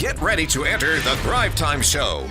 Get ready to enter the Thrivetime Show.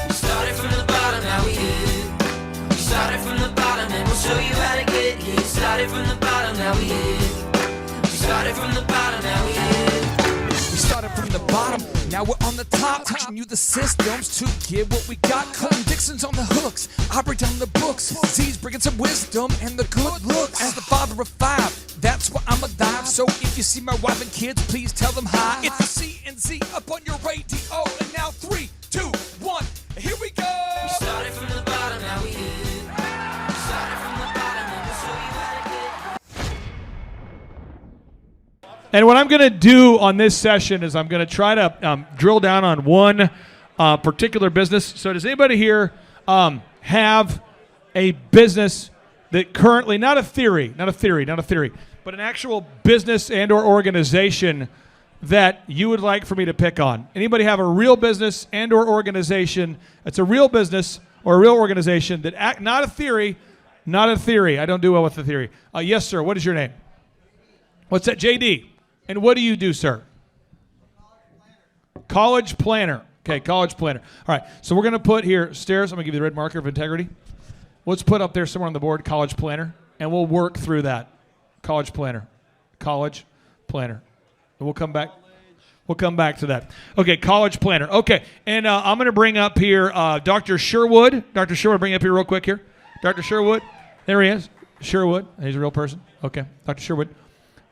Started from the bottom, now we here. Started from the bottom, and we'll show you how to get here. Started from the bottom, now we here. We started from the bottom, now we here. We started from the bottom, now we're on the top. Teaching you the systems to get what we got. Colton Dixon's on the hooks, I break down the books. Z's bringing some wisdom and the good looks. As the father of five, that's why I'm a dive. So if you see my wife and kids, please tell them hi. It's the C and Z up on your radio. And now 3, 2, 1, here we go. We started from the bottom, now we here. We started from the bottom, and we'll show you how to get. And what I'm going to do on this session is I'm going to try to drill down on one particular business. So does anybody here have a business that currently, not a theory, but an actual business and or organization that you would like for me to pick on? Anybody have a real business and or organization that's a real business or a real organization that not a theory. I don't do well with the theory. Yes, sir. What is your name? What's that? JD. And what do you do, sir? College planner. Okay, college planner. All right, so we're going to put here, stairs, I'm going to give you the red marker of integrity. Let's put up there somewhere on the board, college planner, and we'll work through that. College planner. And we'll come back. We'll come back to that. Okay, college planner. Okay, and I'm going to bring up here Dr. Sherwood. Dr. Sherwood, bring up here real quick here. Dr. Sherwood. There he is. Sherwood. He's a real person. Okay, Dr. Sherwood.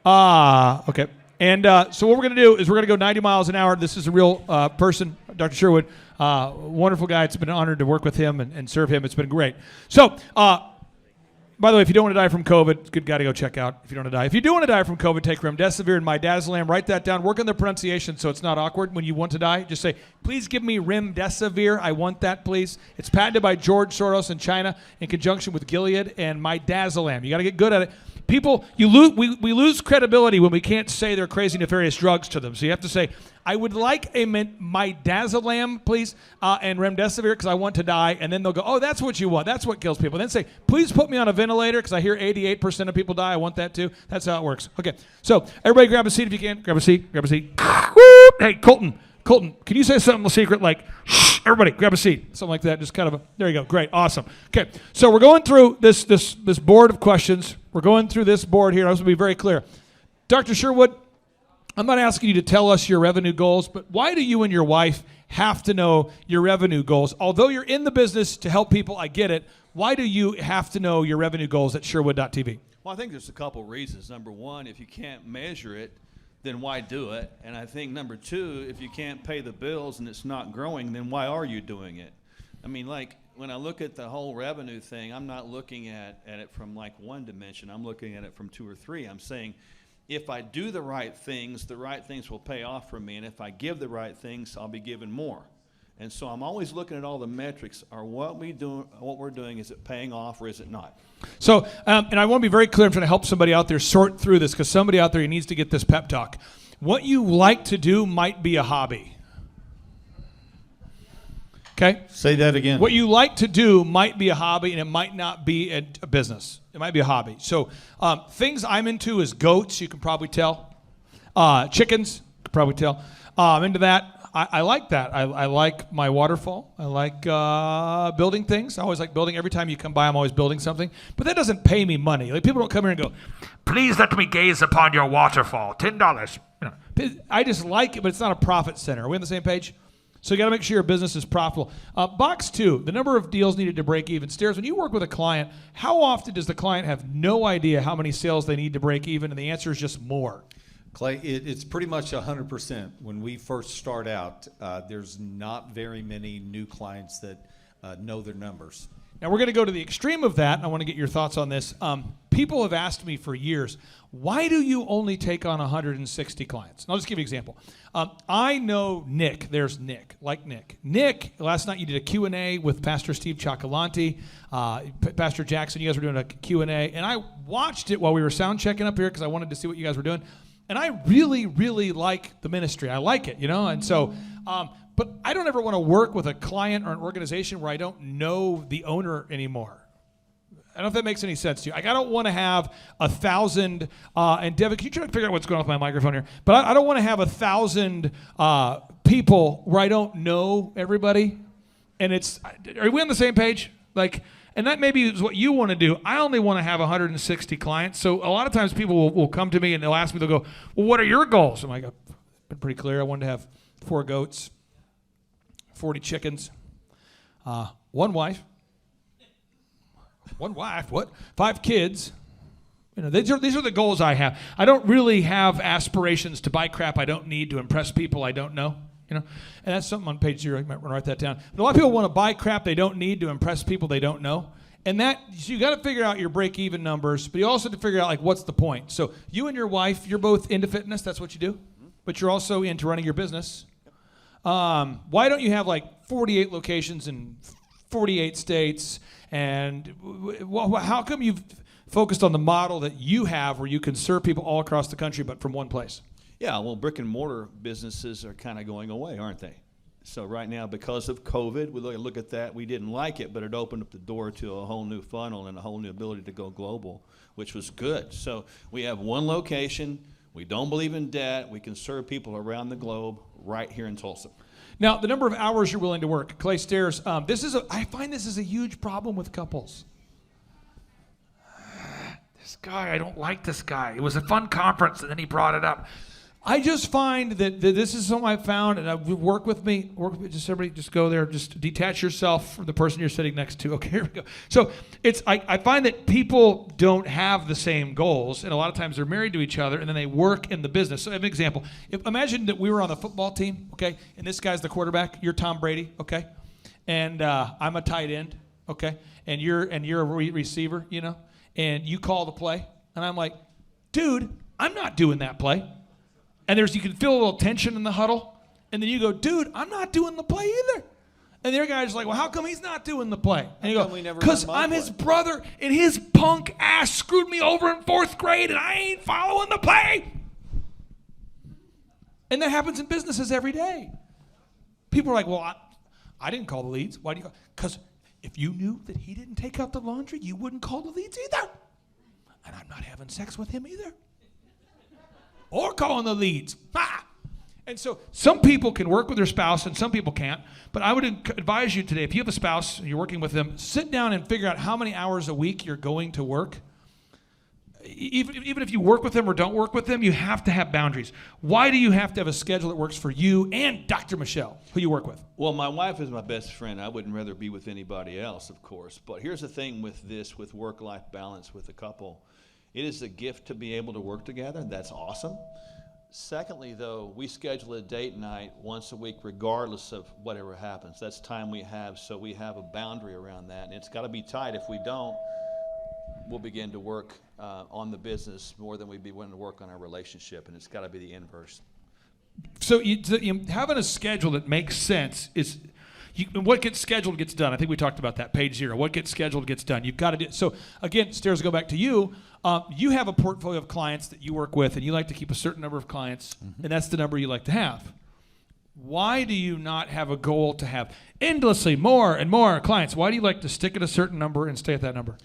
Okay. And so what we're going to do is we're going to go 90 miles an hour. This is a real person, Dr. Sherwood. Wonderful guy. It's been an honor to work with him and serve him. It's been great. So, by the way, if you don't want to die from COVID, it's a good guy to go check out if you don't want to die. If you do want to die from COVID, take remdesivir and midazolam. Write that down. Work on the pronunciation so it's not awkward when you want to die. Just say, please give me remdesivir. I want that, please. It's patented by George Soros in China in conjunction with Gilead and midazolam. You got to get good at it. People, we lose credibility when we can't say their crazy, nefarious drugs to them. So you have to say, I would like a midazolam, please, and remdesivir because I want to die. And then they'll go, oh, that's what you want. That's what kills people. And then say, please put me on a ventilator because I hear 88% of people die. I want that too. That's how it works. Okay, so everybody grab a seat if you can. Grab a seat. Hey, Colton, can you say something secret like, shh, everybody grab a seat? Something like that. Just kind of there you go. Great. Awesome. Okay, so we're going through this board of questions. We're going through this board here. I was going to be very clear. Dr. Sherwood, I'm not asking you to tell us your revenue goals, but why do you and your wife have to know your revenue goals? Although you're in the business to help people, I get it. Why do you have to know your revenue goals at Sherwood.tv? Well, I think there's a couple reasons. Number one, if you can't measure it, then why do it? And I think number two, if you can't pay the bills and it's not growing, then why are you doing it? I mean, like, when I look at the whole revenue thing, I'm not looking at it from like one dimension. I'm looking at it from two or three. I'm saying if I do the right things will pay off for me. And if I give the right things, I'll be given more. And so I'm always looking at all the metrics. Are what we're doing, is it paying off or is it not? So, and I want to be very clear. I'm trying to help somebody out there sort through this because somebody out there needs to get this pep talk. What you like to do might be a hobby. Okay? Say that again. What you like to do might be a hobby, and it might not be a business. It might be a hobby. So things I'm into is goats, you can probably tell. Chickens, you can probably tell. I'm into that. I like that. I like my waterfall. I like building things. I always like building. Every time you come by, I'm always building something. But that doesn't pay me money. Like, people don't come here and go, please let me gaze upon your waterfall, $10. You know, I just like it, but it's not a profit center. Are we on the same page? So you got to make sure your business is profitable. Box 2, the number of deals needed to break even. Stairs, when you work with a client, how often does the client have no idea how many sales they need to break even, and the answer is just more? Clay, it's pretty much 100%. When we first start out, there's not very many new clients that know their numbers. Now we're going to go to the extreme of that, and I want to get your thoughts on this. People have asked me for years, why do you only take on 160 clients? And I'll just give you an example. I know Nick. There's Nick, like Nick. Nick, last night you did a Q&A with Pastor Steve Cioccolanti, Pastor Jackson. You guys were doing a Q&A, and I watched it while we were sound checking up here because I wanted to see what you guys were doing. And I really, really like the ministry. I like it, you know, and so but I don't ever want to work with a client or an organization where I don't know the owner anymore. I don't know if that makes any sense to you. Like, I don't want to have 1,000, and Devin, can you try to figure out what's going on with my microphone here? But I don't want to have 1,000 people where I don't know everybody. And are we on the same page? Like, and that maybe is what you want to do. I only want to have 160 clients. So a lot of times people will come to me and they'll ask me, they'll go, well, what are your goals? I'm like, I've been pretty clear. I wanted to have 4 goats, 40 chickens, 1 wife. 1 wife, what? 5 kids. You know, these are the goals I have. I don't really have aspirations to buy crap I don't need to impress people I don't know. You know, and that's something on page 0. You might want to write that down. But a lot of people want to buy crap they don't need to impress people they don't know. And so you got to figure out your break-even numbers, but you also have to figure out, like, what's the point. So you and your wife, you're both into fitness. That's what you do. But you're also into running your business. Why don't you have, like, 48 locations in 48 states? And how come you've focused on the model that you have where you can serve people all across the country but from one place? Yeah, well, brick and mortar businesses are kind of going away, aren't they? So right now, because of COVID, we look at that. We didn't like it, but it opened up the door to a whole new funnel and a whole new ability to go global, which was good. So we have one location. We don't believe in debt. We can serve people around the globe right here in Tulsa. Now, the number of hours you're willing to work. Clay Stairs, I find this is a huge problem with couples. This guy, I don't like this guy. It was a fun conference, and then he brought it up. I just find that this is something I found, and work with me. Just everybody, just go there. Just detach yourself from the person you're sitting next to. Okay, here we go. So I find that people don't have the same goals, and a lot of times they're married to each other, and then they work in the business. So, I have an example. Imagine that we were on the football team, okay, and this guy's the quarterback. You're Tom Brady, okay, and I'm a tight end, okay, and you're a receiver, you know, and you call the play, and I'm like, dude, I'm not doing that play. And you can feel a little tension in the huddle. And then you go, dude, I'm not doing the play either. And the other guy's like, well, how come he's not doing the play? And you go, because I'm his brother, and his punk ass screwed me over in 4th grade, and I ain't following the play. And that happens in businesses every day. People are like, well, I didn't call the leads. Why do you? Because if you knew that he didn't take out the laundry, you wouldn't call the leads either. And I'm not having sex with him either. Or calling the leads. Ha! And so some people can work with their spouse and some people can't. But I would advise you today, if you have a spouse and you're working with them, sit down and figure out how many hours a week you're going to work. Even if you work with them or don't work with them, you have to have boundaries. Why do you have to have a schedule that works for you and Dr. Michelle, who you work with? Well, my wife is my best friend. I wouldn't rather be with anybody else, of course. But here's the thing with work-life balance with a couple. It is a gift to be able to work together. That's awesome. Secondly, though, we schedule a date night once a week regardless of whatever happens. That's time we have, so we have a boundary around that. And it's got to be tight. If we don't, we'll begin to work on the business more than we'd be willing to work on our relationship, and it's got to be the inverse. So having a schedule that makes sense is... what gets scheduled gets done. I think we talked about that, page 0. What gets scheduled gets done. You've got to do. So again, Stairs, go back to you. You have a portfolio of clients that you work with, and you like to keep a certain number of clients, and that's the number you like to have. Why do you not have a goal to have endlessly more and more clients? Why do you like to stick at a certain number and stay at that number?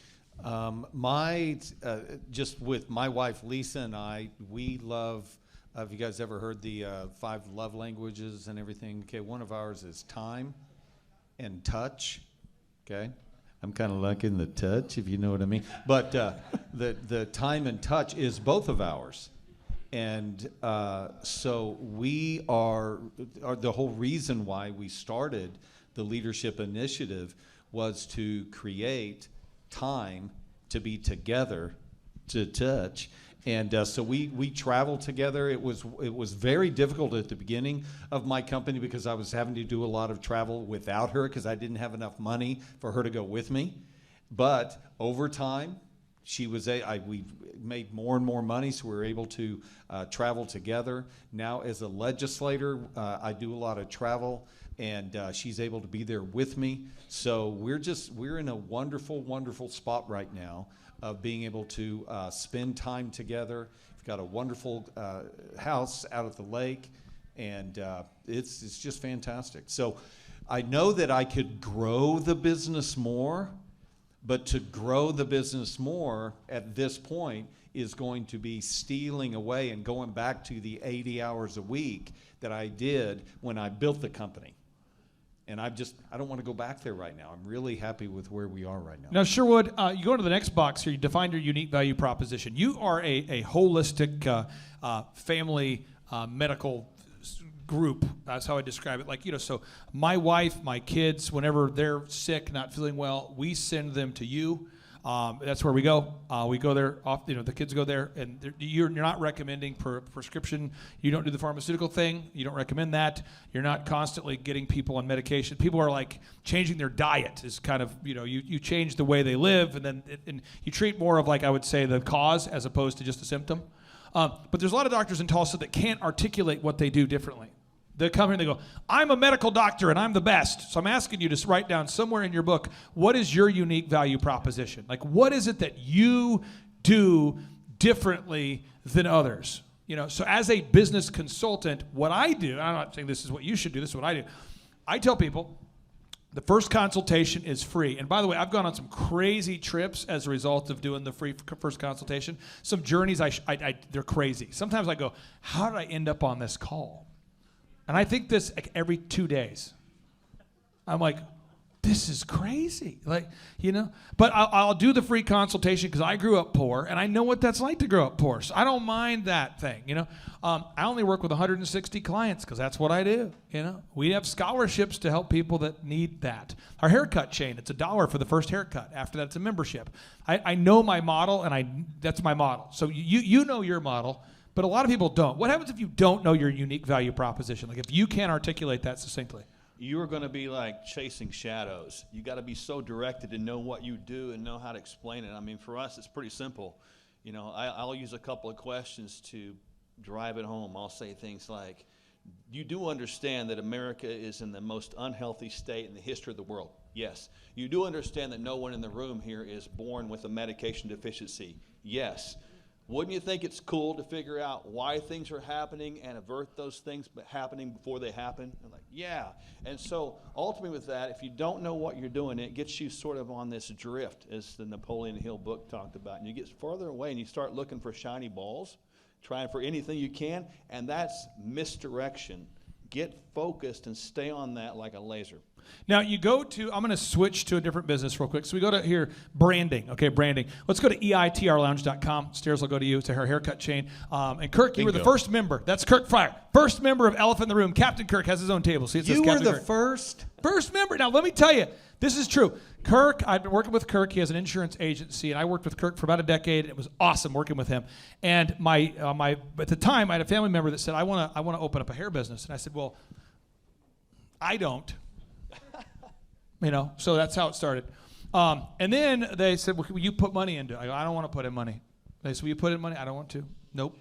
Just with my wife Lisa and I, we love. Have you guys ever heard the 5 love languages and everything? Okay, one of ours is time and touch. Okay, I'm kind of liking the touch, if you know what I mean. But the time and touch is both of ours, and so we are the whole reason why we started the Leadership Initiative was to create time to be together, to touch. And so we traveled together. It was very difficult at the beginning of my company because I was having to do a lot of travel without her because I didn't have enough money for her to go with me. But over time, we made more and more money, so we were able to travel together. Now, as a legislator, I do a lot of travel, and she's able to be there with me. So we're in a wonderful, wonderful spot right now of being able to spend time together. We've got a wonderful house out at the lake, and it's just fantastic. So I know that I could grow the business more, But to grow the business more at this point is going to be stealing away and going back to the 80 hours a week that I did when I built the company. And I don't want to go back there right now. I'm really happy with where we are right now. Now, Sherwood, you go into the next box here. You define your unique value proposition. You are a holistic family medical group. That's how I describe it. Like, so my wife, my kids, whenever they're sick, not feeling well, we send them to you. That's where we go. We go there. The kids go there, and you're not recommending prescription. You don't do the pharmaceutical thing. You don't recommend that. You're not constantly getting people on medication. People are like changing their diet. Is kind of you change the way they live, and then and you treat more of, like, I would say, the cause as opposed to just a symptom. But there's a lot of doctors in Tulsa that can't articulate what they do differently. They come here and they go, I'm a medical doctor and I'm the best. So I'm asking you to write down somewhere in your book, what is your unique value proposition? Like, what is it that you do differently than others? So as a business consultant, what I do, I'm not saying this is what you should do, this is what I do. I tell people the first consultation is free. And by the way, I've gone on some crazy trips as a result of doing the free first consultation. Some journeys, they're crazy. Sometimes I go, how did I end up on this call? And I think this like every 2 days. I'm like, this is crazy. But I'll do the free consultation because I grew up poor and I know what that's like to grow up poor. So I don't mind that thing, I only work with 160 clients because that's what I do, We have scholarships to help people that need that. Our haircut chain, it's $1 for the first haircut. After that, it's a membership. I know my model, and that's my model. So you know your model. But a lot of people don't. What happens if you don't know your unique value proposition? Like, if you can't articulate that succinctly? You are going to be like chasing shadows. You got to be so directed to know what you do and know how to explain it. I mean, for us, it's pretty simple. I'll use a couple of questions to drive it home. I'll say things like, you do understand that America is in the most unhealthy state in the history of the world? Yes. You do understand that no one in the room here is born with a medication deficiency? Yes. Wouldn't you think it's cool to figure out why things are happening and avert those things happening before they happen? I'm like, yeah. And so ultimately with that, if you don't know what you're doing, it gets you sort of on this drift, as the Napoleon Hill book talked about. And you get further away and you start looking for shiny balls, trying for anything you can, and that's misdirection. Get focused and stay on that like a laser. Now you go to, I'm going to switch to a different business real quick. So we go to here, branding. Okay, branding. Let's go to eitrlounge.com. Stairs will go to you. It's her haircut chain. And Kirk, you were the first member. That's Kirk Fryer. First member of Elephant in the Room. Captain Kirk has his own table. See, it says you Captain were the Kirk. First member. Now let me tell you, this is true. Kirk, I've been working with Kirk. He has an insurance agency, and I worked with Kirk for about a decade. It was awesome working with him. And at the time, I had a family member that said, I want to open up a hair business. And I said, well, I don't. So that's how it started. And then they said, well, will you put money into it? I go, I don't want to put in money. They said, will you put in money? I don't want to. Nope.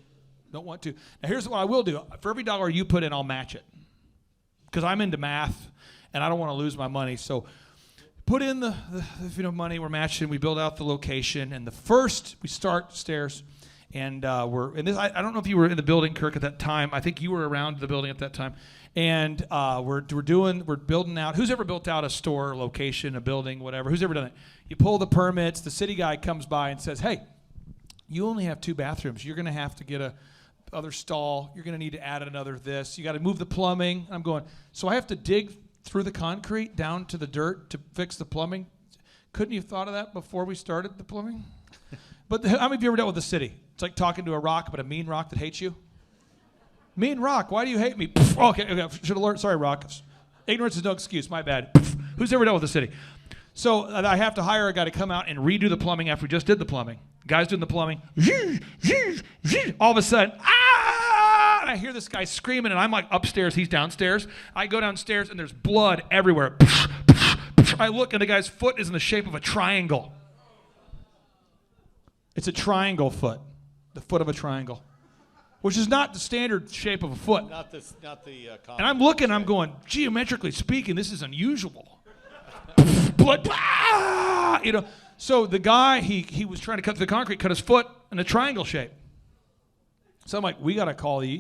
Don't want to. Now, here's what I will do. For every dollar you put in, I'll match it. Because I'm into math, and I don't want to lose my money. So put in the money. We're matching. We build out the location. And we start Stairs. And I don't know if you were in the building, Kirk, at that time. I think you were around the building at that time. And we're building out. Who's ever built out a store, location, a building, whatever? Who's ever done it? You pull the permits. The city guy comes by and says, hey, you only have 2 bathrooms. You're going to have to get a other stall. You're going to need to add another this. You got to move the plumbing. I'm going, so I have to dig through the concrete down to the dirt to fix the plumbing? Couldn't you have thought of that before we started the plumbing? But how many of you ever dealt with the city? It's like talking to a rock, but a mean rock that hates you. Mean rock, why do you hate me? Okay, should alert. Sorry, rock. Ignorance is no excuse. My bad. Who's ever dealt with the city? So I have to hire a guy to come out and redo the plumbing after we just did the plumbing. Guy's doing the plumbing. All of a sudden, and I hear this guy screaming, and I'm like upstairs. He's downstairs. I go downstairs, and there's blood everywhere. I look, and the guy's foot is in the shape of a triangle. It's a triangle foot, the foot of a triangle, which is not the standard shape of a foot. Not the and I'm looking, I'm going, geometrically speaking, this is unusual. Blood, So the guy, he was trying to cut through the concrete, cut his foot in a triangle shape. So I'm like, we got to call the,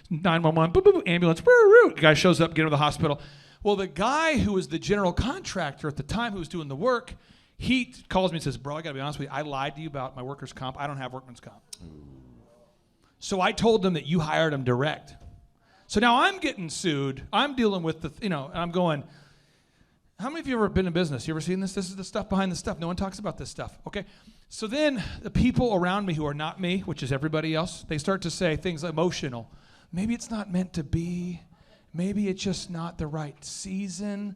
911, boop, boop, boop, ambulance. The guy shows up, get him to the hospital. Well, the guy who was the general contractor at the time who was doing the work, He calls me and says, bro, I got to be honest with you. I lied to you about my workers' comp. I don't have workman's comp. So I told them that you hired him direct. So now I'm getting sued. I'm dealing with and I'm going, how many of you have ever been in business? You ever seen this? This is the stuff behind the stuff. No one talks about this stuff, okay? So then the people around me who are not me, which is everybody else, they start to say things emotional. Maybe it's not meant to be. Maybe it's just not the right season.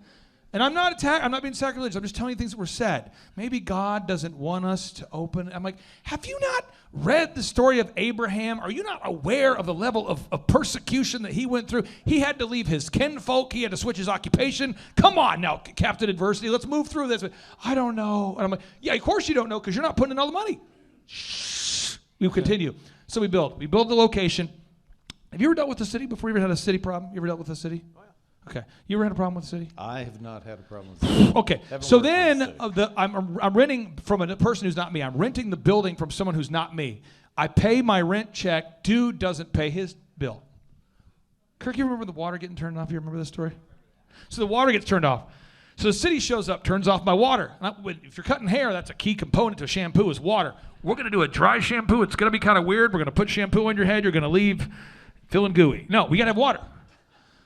And I'm not being sacrilegious. I'm just telling you things that were said. Maybe God doesn't want us to open. I'm like, have you not read the story of Abraham? Are you not aware of the level of persecution that he went through? He had to leave his kinfolk. He had to switch his occupation. Come on now, Captain Adversity. Let's move through this. I don't know. And I'm like, yeah, of course you don't know because you're not putting in all the money. Shh. We continue. So we build the location. Have you ever dealt with the city before? You ever had a city problem? You ever dealt with the city? Okay. You ever had a problem with the city? I have not had a problem with that. Okay. So then I'm renting from a person who's not me. I'm renting the building from someone who's not me. I pay my rent check. Dude doesn't pay his bill. Kirk, you remember the water getting turned off? You remember this story? So the water gets turned off. So the city shows up, turns off my water. If you're cutting hair, that's a key component to shampoo is water. We're going to do a dry shampoo. It's going to be kind of weird. We're going to put shampoo on your head. You're going to leave feeling gooey. No, we got to have water.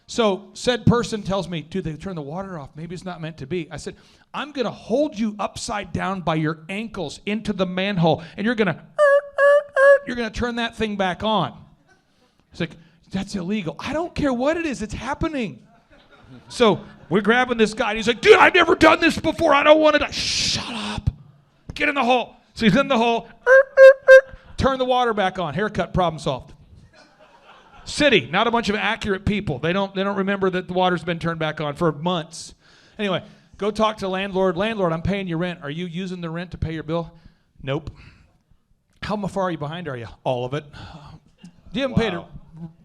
So said person tells me, dude, they turned the water off. Maybe it's not meant to be. I said, I'm going to hold you upside down by your ankles into the manhole, and you're going to turn that thing back on. He's like, that's illegal. I don't care what it is. It's happening. So we're grabbing this guy, and he's like, dude, I've never done this before. I don't want to die. Shut up. Get in the hole. So he's in the hole. Turn the water back on. Haircut, problem solved. City, not a bunch of accurate people. They don't remember that the water's been turned back on for months. Anyway, go talk to landlord. Landlord, I'm paying your rent. Are you using the rent to pay your bill? Nope. How far are you behind, are you? All of it. You haven't paid a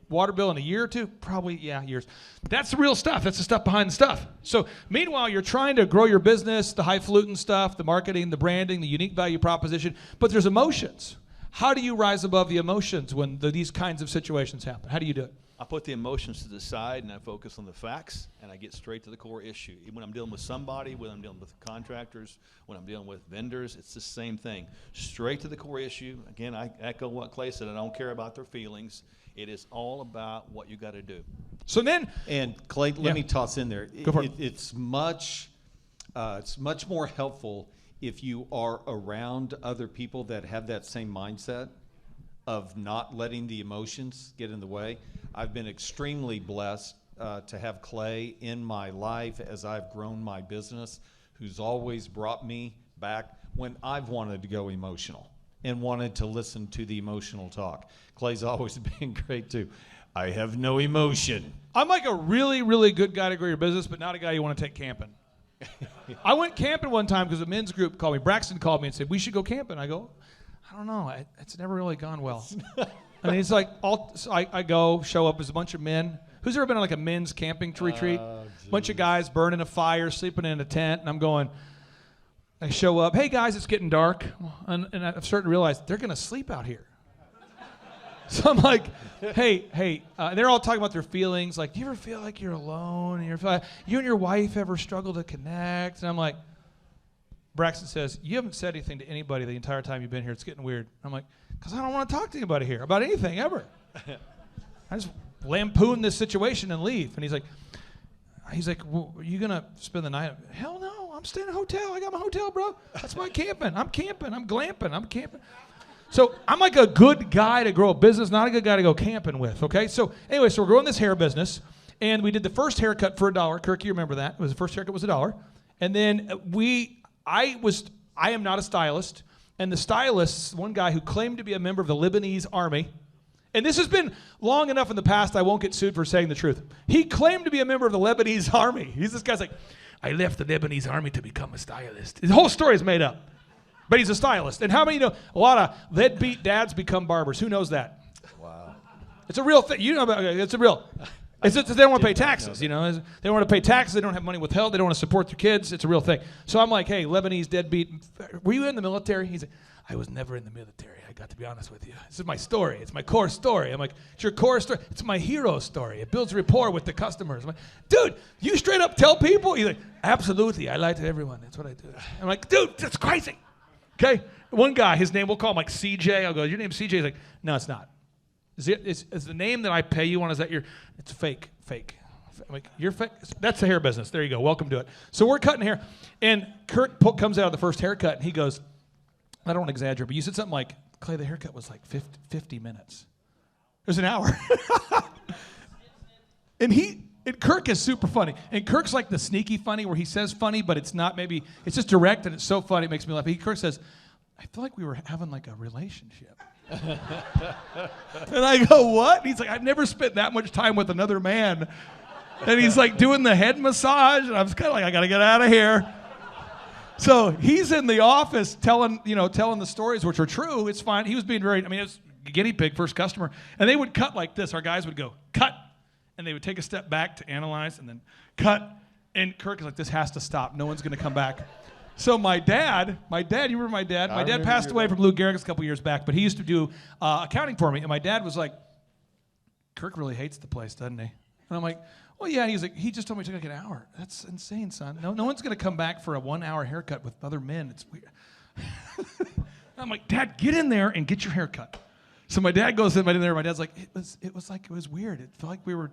water bill in a year or two? Probably, yeah, years. That's the real stuff. That's the stuff behind the stuff. So meanwhile, you're trying to grow your business, the highfalutin stuff, the marketing, the branding, the unique value proposition, but there's emotions. How do you rise above the emotions when these kinds of situations happen? How do you do it? I put the emotions to the side and I focus on the facts and I get straight to the core issue. When I'm dealing with somebody, when I'm dealing with contractors, when I'm dealing with vendors, it's the same thing. Straight to the core issue. Again, I echo what Clay said. I don't care about their feelings. It is all about what you got to do. So then, and Clay, let me toss in there. Go for it. It's much more helpful if you are around other people that have that same mindset of not letting the emotions get in the way. I've been extremely blessed to have Clay in my life as I've grown my business, who's always brought me back when I've wanted to go emotional and wanted to listen to the emotional talk. Clay's always been great too. I have no emotion. I'm like a really, really good guy to grow your business, but not a guy you want to take camping. I went camping one time because a men's group called me. Braxton called me and said, we should go camping. I go, I don't know. It's never really gone well. I mean, it's like, I go, show up as a bunch of men. Who's ever been on like a men's camping retreat? Bunch of guys burning a fire, sleeping in a tent, and I'm going, I show up, hey guys, it's getting dark. And I'm starting to realize they're going to sleep out here. So I'm like, hey, they're all talking about their feelings. Like, do you ever feel like you're alone? And you and your wife ever struggle to connect? And I'm like, Braxton says, you haven't said anything to anybody the entire time you've been here. It's getting weird. I'm like, because I don't want to talk to anybody here about anything ever. I just lampoon this situation and leave. And he's like, well, are you going to spend the night? Hell no, I'm staying in a hotel. I got my hotel, bro. That's my camping. I'm camping. I'm glamping. I'm camping. So I'm like a good guy to grow a business, not a good guy to go camping with, okay? So anyway, so we're growing this hair business, and we did the first haircut for $1. Kirk, you remember that. The first haircut was $1. And then I am not a stylist, and the stylist, one guy who claimed to be a member of the Lebanese army, and this has been long enough in the past, I won't get sued for saying the truth. He claimed to be a member of the Lebanese army. This guy's like, I left the Lebanese army to become a stylist. His whole story is made up. But he's a stylist. And how many know a lot of deadbeat dads become barbers? Who knows that? Wow. It's a real thing. You know about it. It's a real. They don't want to pay taxes, you know. They don't want to pay taxes. They don't have money withheld. They don't want to support their kids. It's a real thing. So I'm like, hey, Lebanese deadbeat, were you in the military? He's like, I was never in the military. I got to be honest with you. This is my story. It's my core story. I'm like, it's your core story. It's my hero story. It builds rapport with the customers. I'm like, dude, you straight up tell people? He's like, absolutely. I lie to everyone. That's what I do. I'm like, dude, that's crazy. Okay? One guy, his name, we'll call him like CJ. I'll go, your name's CJ? He's like, no, it's not. Is the name that I pay you on, is that it's fake. I'm like, you're fake? That's the hair business. There you go. Welcome to it. So we're cutting hair. And Kurt comes out of the first haircut, and he goes, I don't want to exaggerate, but you said something like, Clay, the haircut was like 50 minutes. It was an hour. and Kirk is super funny. And Kirk's like the sneaky funny where he says funny, but it's not maybe, it's just direct, and it's so funny, it makes me laugh. Kirk says, I feel like we were having like a relationship. And I go, what? And he's like, I've never spent that much time with another man. And he's like doing the head massage, and I was kind of like, I got to get out of here. So he's in the office telling the stories, which are true. It's fine. He was being it was a guinea pig, first customer. And they would cut like this. Our guys would go, cut. And they would take a step back to analyze and then cut. And Kirk is like, this has to stop. No one's going to come back. So my dad, you remember my dad? My dad passed away from Lou Gehrig's a couple years back, but he used to do accounting for me. And my dad was like, Kirk really hates the place, doesn't he? And I'm like, well, yeah. And he's like, he just told me it took like an hour. That's insane, son. No one's going to come back for a 1 hour haircut with other men. It's weird. I'm like, Dad, get in there and get your hair cut. So my dad goes in there. My dad's like, it was weird. It felt like we were,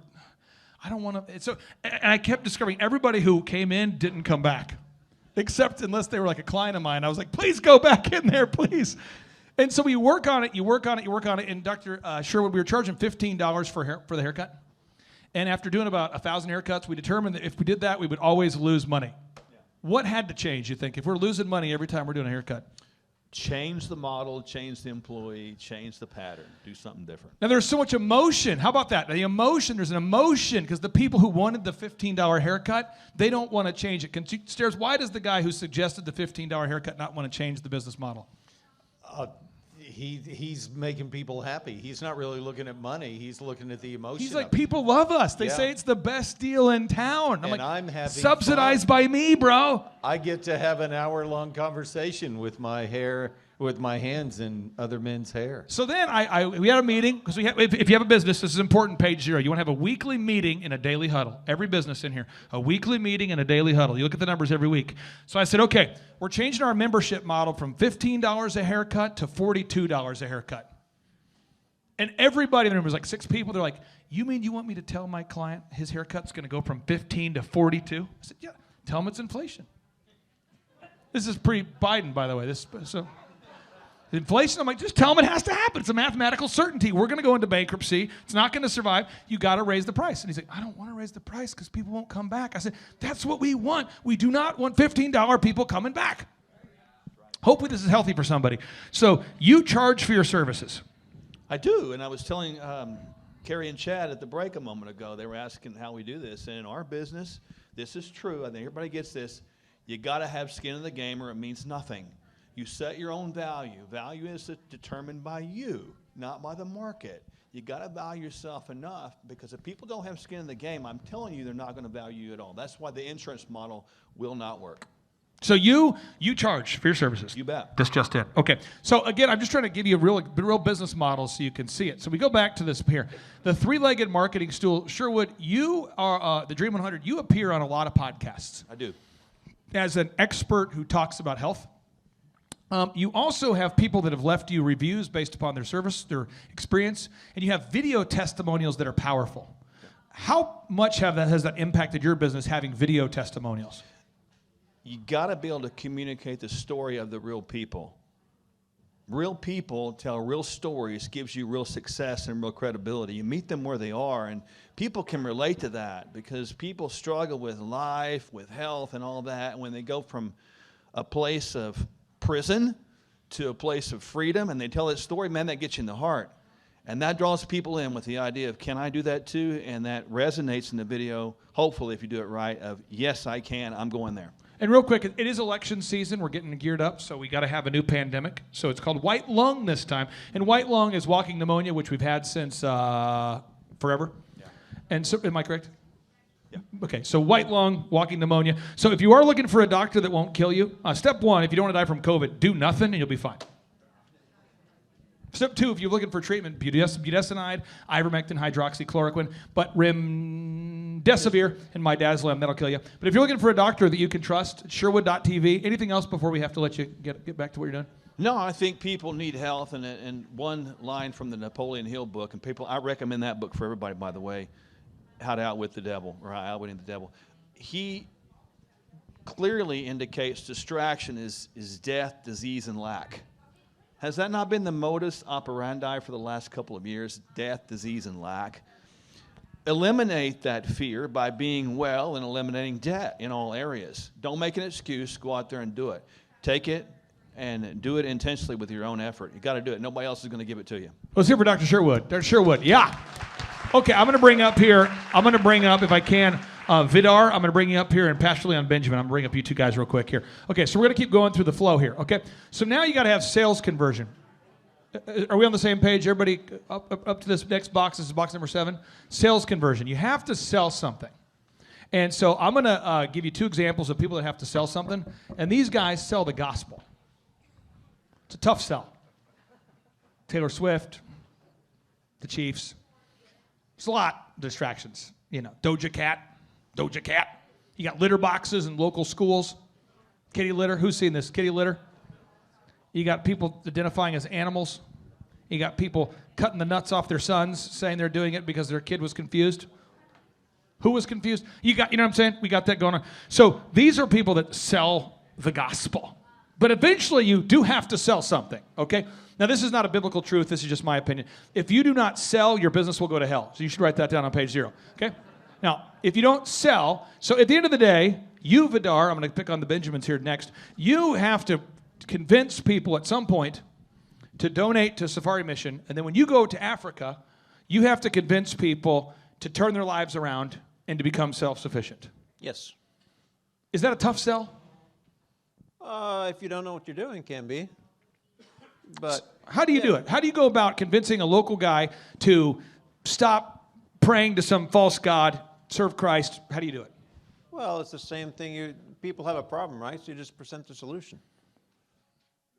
I don't want to. So, and I kept discovering everybody who came in didn't come back. Except unless they were like a client of mine. I was like, please go back in there, please. And so we work on it, you work on it. And Dr. Sherwood, we were charging $15 for the haircut. And after doing about 1,000 haircuts, we determined that if we did that, we would always lose money. Yeah. What had to change, you think, if we're losing money every time we're doing a haircut? Change the model, change the employee, change the pattern, do something different. Now, there's so much emotion. How about that? The emotion, there's an emotion, because the people who wanted the $15 haircut, they don't want to change it. Stairs, why does the guy who suggested the $15 haircut not want to change the business model? He's making people happy. He's not really looking at money. He's looking at the emotion. He's like, people love us. They say it's the best deal in town. I'm like, I'm having subsidized by me, bro. I get to have an hour-long conversation with my hair, with my hands in other men's hair. So then we had a meeting, because if you have a business, this is important, page 0. You want to have a weekly meeting and a daily huddle. Every business in here, a weekly meeting and a daily huddle. You look at the numbers every week. So I said, okay, we're changing our membership model from $15 a haircut to $42 a haircut. And everybody in the room was like 6 people. They're like, you mean you want me to tell my client his haircut's going to go from 15 to 42? I said, yeah, tell him it's inflation. This is pre-Biden, by the way. Inflation, I'm like, just tell them it has to happen. It's a mathematical certainty. We're going to go into bankruptcy. It's not going to survive. You got to raise the price. And he's like, I don't want to raise the price because people won't come back. I said, that's what we want. We do not want $15 people coming back. Hopefully this is healthy for somebody. So you charge for your services. I do, and I was telling Carrie and Chad at the break a moment ago, they were asking how we do this. And in our business, this is true. I think everybody gets this. You got to have skin in the game or it means nothing. You set your own value. Value is determined by you, not by the market. You got to value yourself enough, because if people don't have skin in the game, I'm telling you, they're not going to value you at all. That's why the insurance model will not work. So you charge for your services. You bet. That's just it. Okay. So again, I'm just trying to give you a real business model so you can see it. So we go back to this here. The three-legged marketing stool. Sherwood, you are the Dream 100. You appear on a lot of podcasts. I do. As an expert who talks about health. You also have people that have left you reviews based upon their service, their experience, and you have video testimonials that are powerful. How much has that impacted your business, having video testimonials? You got to be able to communicate the story of the real people. Real people tell real stories, gives you real success and real credibility. You meet them where they are, and people can relate to that, because people struggle with life, with health, and all that. And when they go from a place of prison to a place of freedom, and they tell that story, man, that gets you in the heart. And that draws people in with the idea of, can I do that too? And that resonates in the video, hopefully, if you do it right, of, yes, I can, I'm going there. And real quick, it is election season. We're getting geared up, so we got to have a new pandemic. So it's called white lung this time. And white lung is walking pneumonia, which we've had since forever. Yeah. And so, am I correct? Yeah. Okay, so white lung, walking pneumonia. So if you are looking for a doctor that won't kill you, step one, if you don't want to die from COVID, do nothing and you'll be fine. Step 2, if you're looking for treatment, budesonide, ivermectin, hydroxychloroquine, but remdesivir and midazolam, that'll kill you. But if you're looking for a doctor that you can trust, Sherwood.tv. Anything else before we have to let you get back to what you're doing? No, I think people need health, and one line from the Napoleon Hill book, and I recommend that book for everybody, by the way, How to Outwit the Devil, or Outwitting the Devil. He clearly indicates distraction is death, disease, and lack. Has that not been the modus operandi for the last couple of years? Death, disease, and lack. Eliminate that fear by being well and eliminating debt in all areas. Don't make an excuse. Go out there and do it. Take it and do it intentionally with your own effort. You got to do it. Nobody else is going to give it to you. Let's hear for Dr. Sherwood. Dr. Sherwood, yeah. Okay, I'm going to bring up, if I can, Vidar. I'm going to bring you up here, and Pastor Leon Benjamin. I'm going to bring up you two guys real quick here. Okay, so we're going to keep going through the flow here, okay? So now you got to have sales conversion. Are we on the same page? Everybody up to this next box. This is box number 7. Sales conversion. You have to sell something. And so I'm going to give you 2 examples of people that have to sell something. And these guys sell the gospel. It's a tough sell. Taylor Swift, the Chiefs. There's a lot of distractions. You know, Doja Cat. You got litter boxes in local schools. Kitty litter. Who's seen this? Kitty litter. You got people identifying as animals. You got people cutting the nuts off their sons, saying they're doing it because their kid was confused. Who was confused? You know what I'm saying? We got that going on. So these are people that sell the gospel. But eventually you do have to sell something, okay? Now this is not a biblical truth. This is just my opinion. If you do not sell, your business will go to hell. So you should write that down on page 0, okay? Now, if you don't sell, so at the end of the day, you, Vidar, I'm going to pick on the Benjamins here next, you have to convince people at some point to donate to Safari Mission, and then when you go to Africa, you have to convince people to turn their lives around and to become self-sufficient. Yes. Is that a tough sell? If you don't know what you're doing, can be. But how do you do it? How do you go about convincing a local guy to stop praying to some false god, serve Christ? How do you do it? well, it's the same thing. People have a problem, right? So you just present the solution.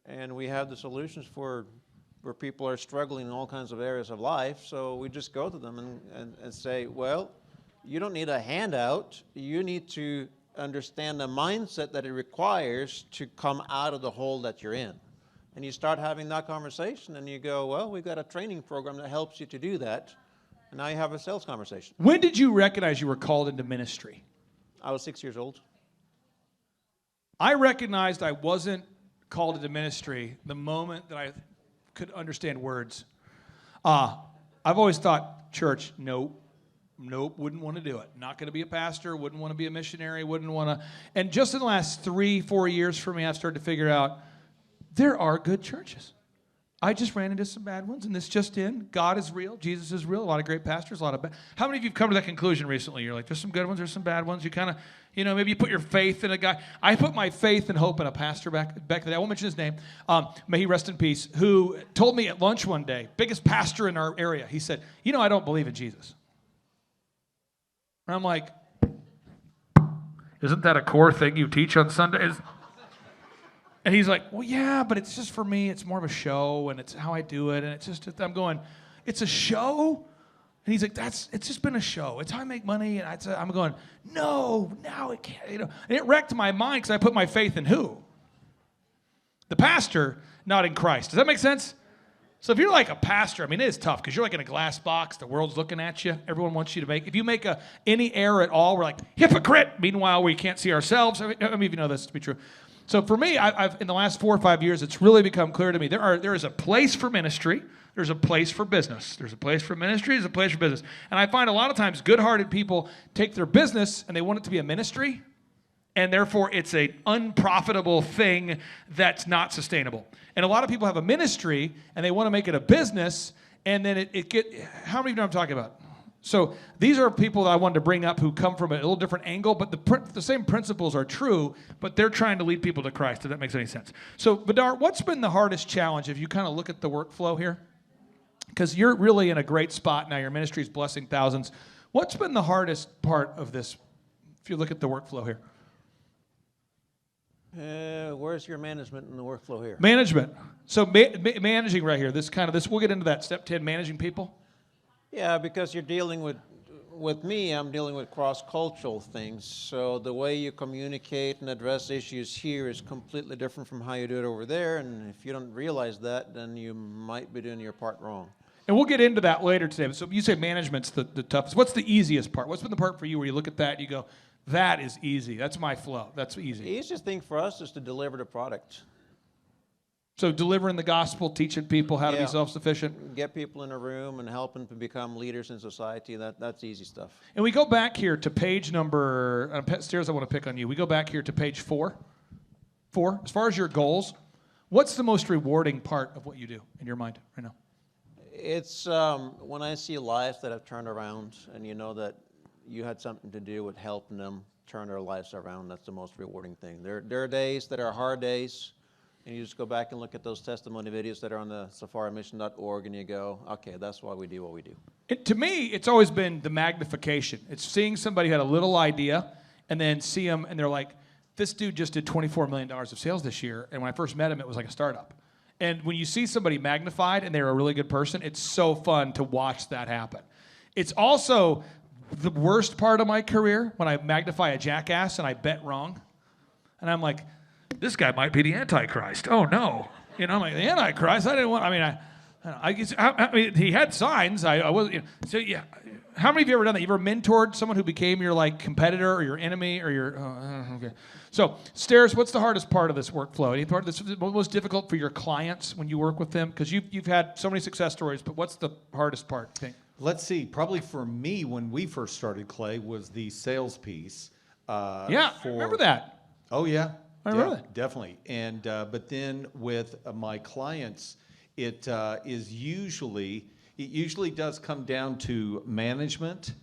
And we have the solutions for where people are struggling in all kinds of areas of life. So we just go to them and say, well, you don't need a handout. You need to understand the mindset that it requires to come out of the hole that you're in. And you start having that conversation and you go, well, we've got a training program that helps you to do that. And now you have a sales conversation. When did you recognize you were called into ministry? I was 6 years old. I recognized I wasn't called into ministry the moment that I could understand words. I've always thought, church, nope, wouldn't want to do it. Not going to be a pastor, wouldn't want to be a missionary, wouldn't want to. And just in the last 3-4 years for me, I've started to figure out there are good churches. I just ran into some bad ones, and this just in. God is real. Jesus is real. A lot of great pastors, a lot of bad. How many of you have come to that conclusion recently? You're like, there's some good ones, there's some bad ones. You kind of, maybe you put your faith in a guy. I put my faith and hope in a pastor back in the day. I won't mention his name. May he rest in peace, who told me at lunch one day, biggest pastor in our area, he said, I don't believe in Jesus. And I'm like, isn't that a core thing you teach on Sundays? And he's like, well, yeah, but it's just for me. It's more of a show, and it's how I do it. And it's just, I'm going, it's a show? And he's like, it's just been a show. It's how I make money. And I'm going, no, now it can't. And it wrecked my mind because I put my faith in who? The pastor, not in Christ. Does that make sense? So if you're like a pastor, it is tough because you're like in a glass box. The world's looking at you. Everyone wants you to make. If you make any error at all, we're like, hypocrite. Meanwhile, we can't see ourselves. How many of you know this to be true? So for me, I've in the last 4 or 5 years, it's really become clear to me there is a place for ministry. There's a place for business. There's a place for ministry. There's a place for business. And I find a lot of times good-hearted people take their business and they want it to be a ministry, and therefore it's an unprofitable thing that's not sustainable. And a lot of people have a ministry and they want to make it a business, and then how many of you know what I'm talking about? So these are people that I wanted to bring up who come from a little different angle, but the same principles are true, but they're trying to lead people to Christ, if that makes any sense. So, Vidar, what's been the hardest challenge if you kind of look at the workflow here? Because you're really in a great spot now. Your ministry is blessing thousands. What's been the hardest part of this if you look at the workflow here? Where's your management in the workflow here? Management. So managing right here. This we'll get into that. Step 10, managing people. Yeah, because you're dealing with me, I'm dealing with cross-cultural things. So the way you communicate and address issues here is completely different from how you do it over there. And if you don't realize that, then you might be doing your part wrong. And we'll get into that later today. So you say management's the toughest. What's the easiest part? What's been the part for you where you look at that and you go, that is easy. That's my flow. That's easy. The easiest thing for us is to deliver the product. So delivering the gospel, teaching people how to be self-sufficient. Get people in a room and help them to become leaders in society. That's easy stuff. And we go back here to page number, Stairs, I want to pick on you. We go back here to page 4. 4, as far as your goals, what's the most rewarding part of what you do in your mind right now? It's when I see lives that have turned around and you know that you had something to do with helping them turn their lives around. That's the most rewarding thing. There are days that are hard days, and you just go back and look at those testimony videos that are on the safarimission.org, and you go, okay, that's why we do what we do. To me, it's always been the magnification. It's seeing somebody who had a little idea, and then see them, and they're like, this dude just did $24 million of sales this year, and when I first met him, it was like a startup. And when you see somebody magnified and they're a really good person, it's so fun to watch that happen. It's also the worst part of my career when I magnify a jackass and I bet wrong. And I'm like, this guy might be the Antichrist. Oh, no. You know, I'm like, the Antichrist? I didn't want, I mean, he had signs. I wasn't, so yeah. How many of you ever done that? You ever mentored someone who became your like competitor or your enemy or your, okay. So, Stairs, what's the hardest part of this workflow? Any part of this most difficult for your clients when you work with them? Because you've had so many success stories, but what's the hardest part, I think? Let's see. Probably for me, when we first started, Clay, was the sales piece. I remember that. Oh, yeah. I remember that. Definitely. And but then with my clients, it usually does come down to management,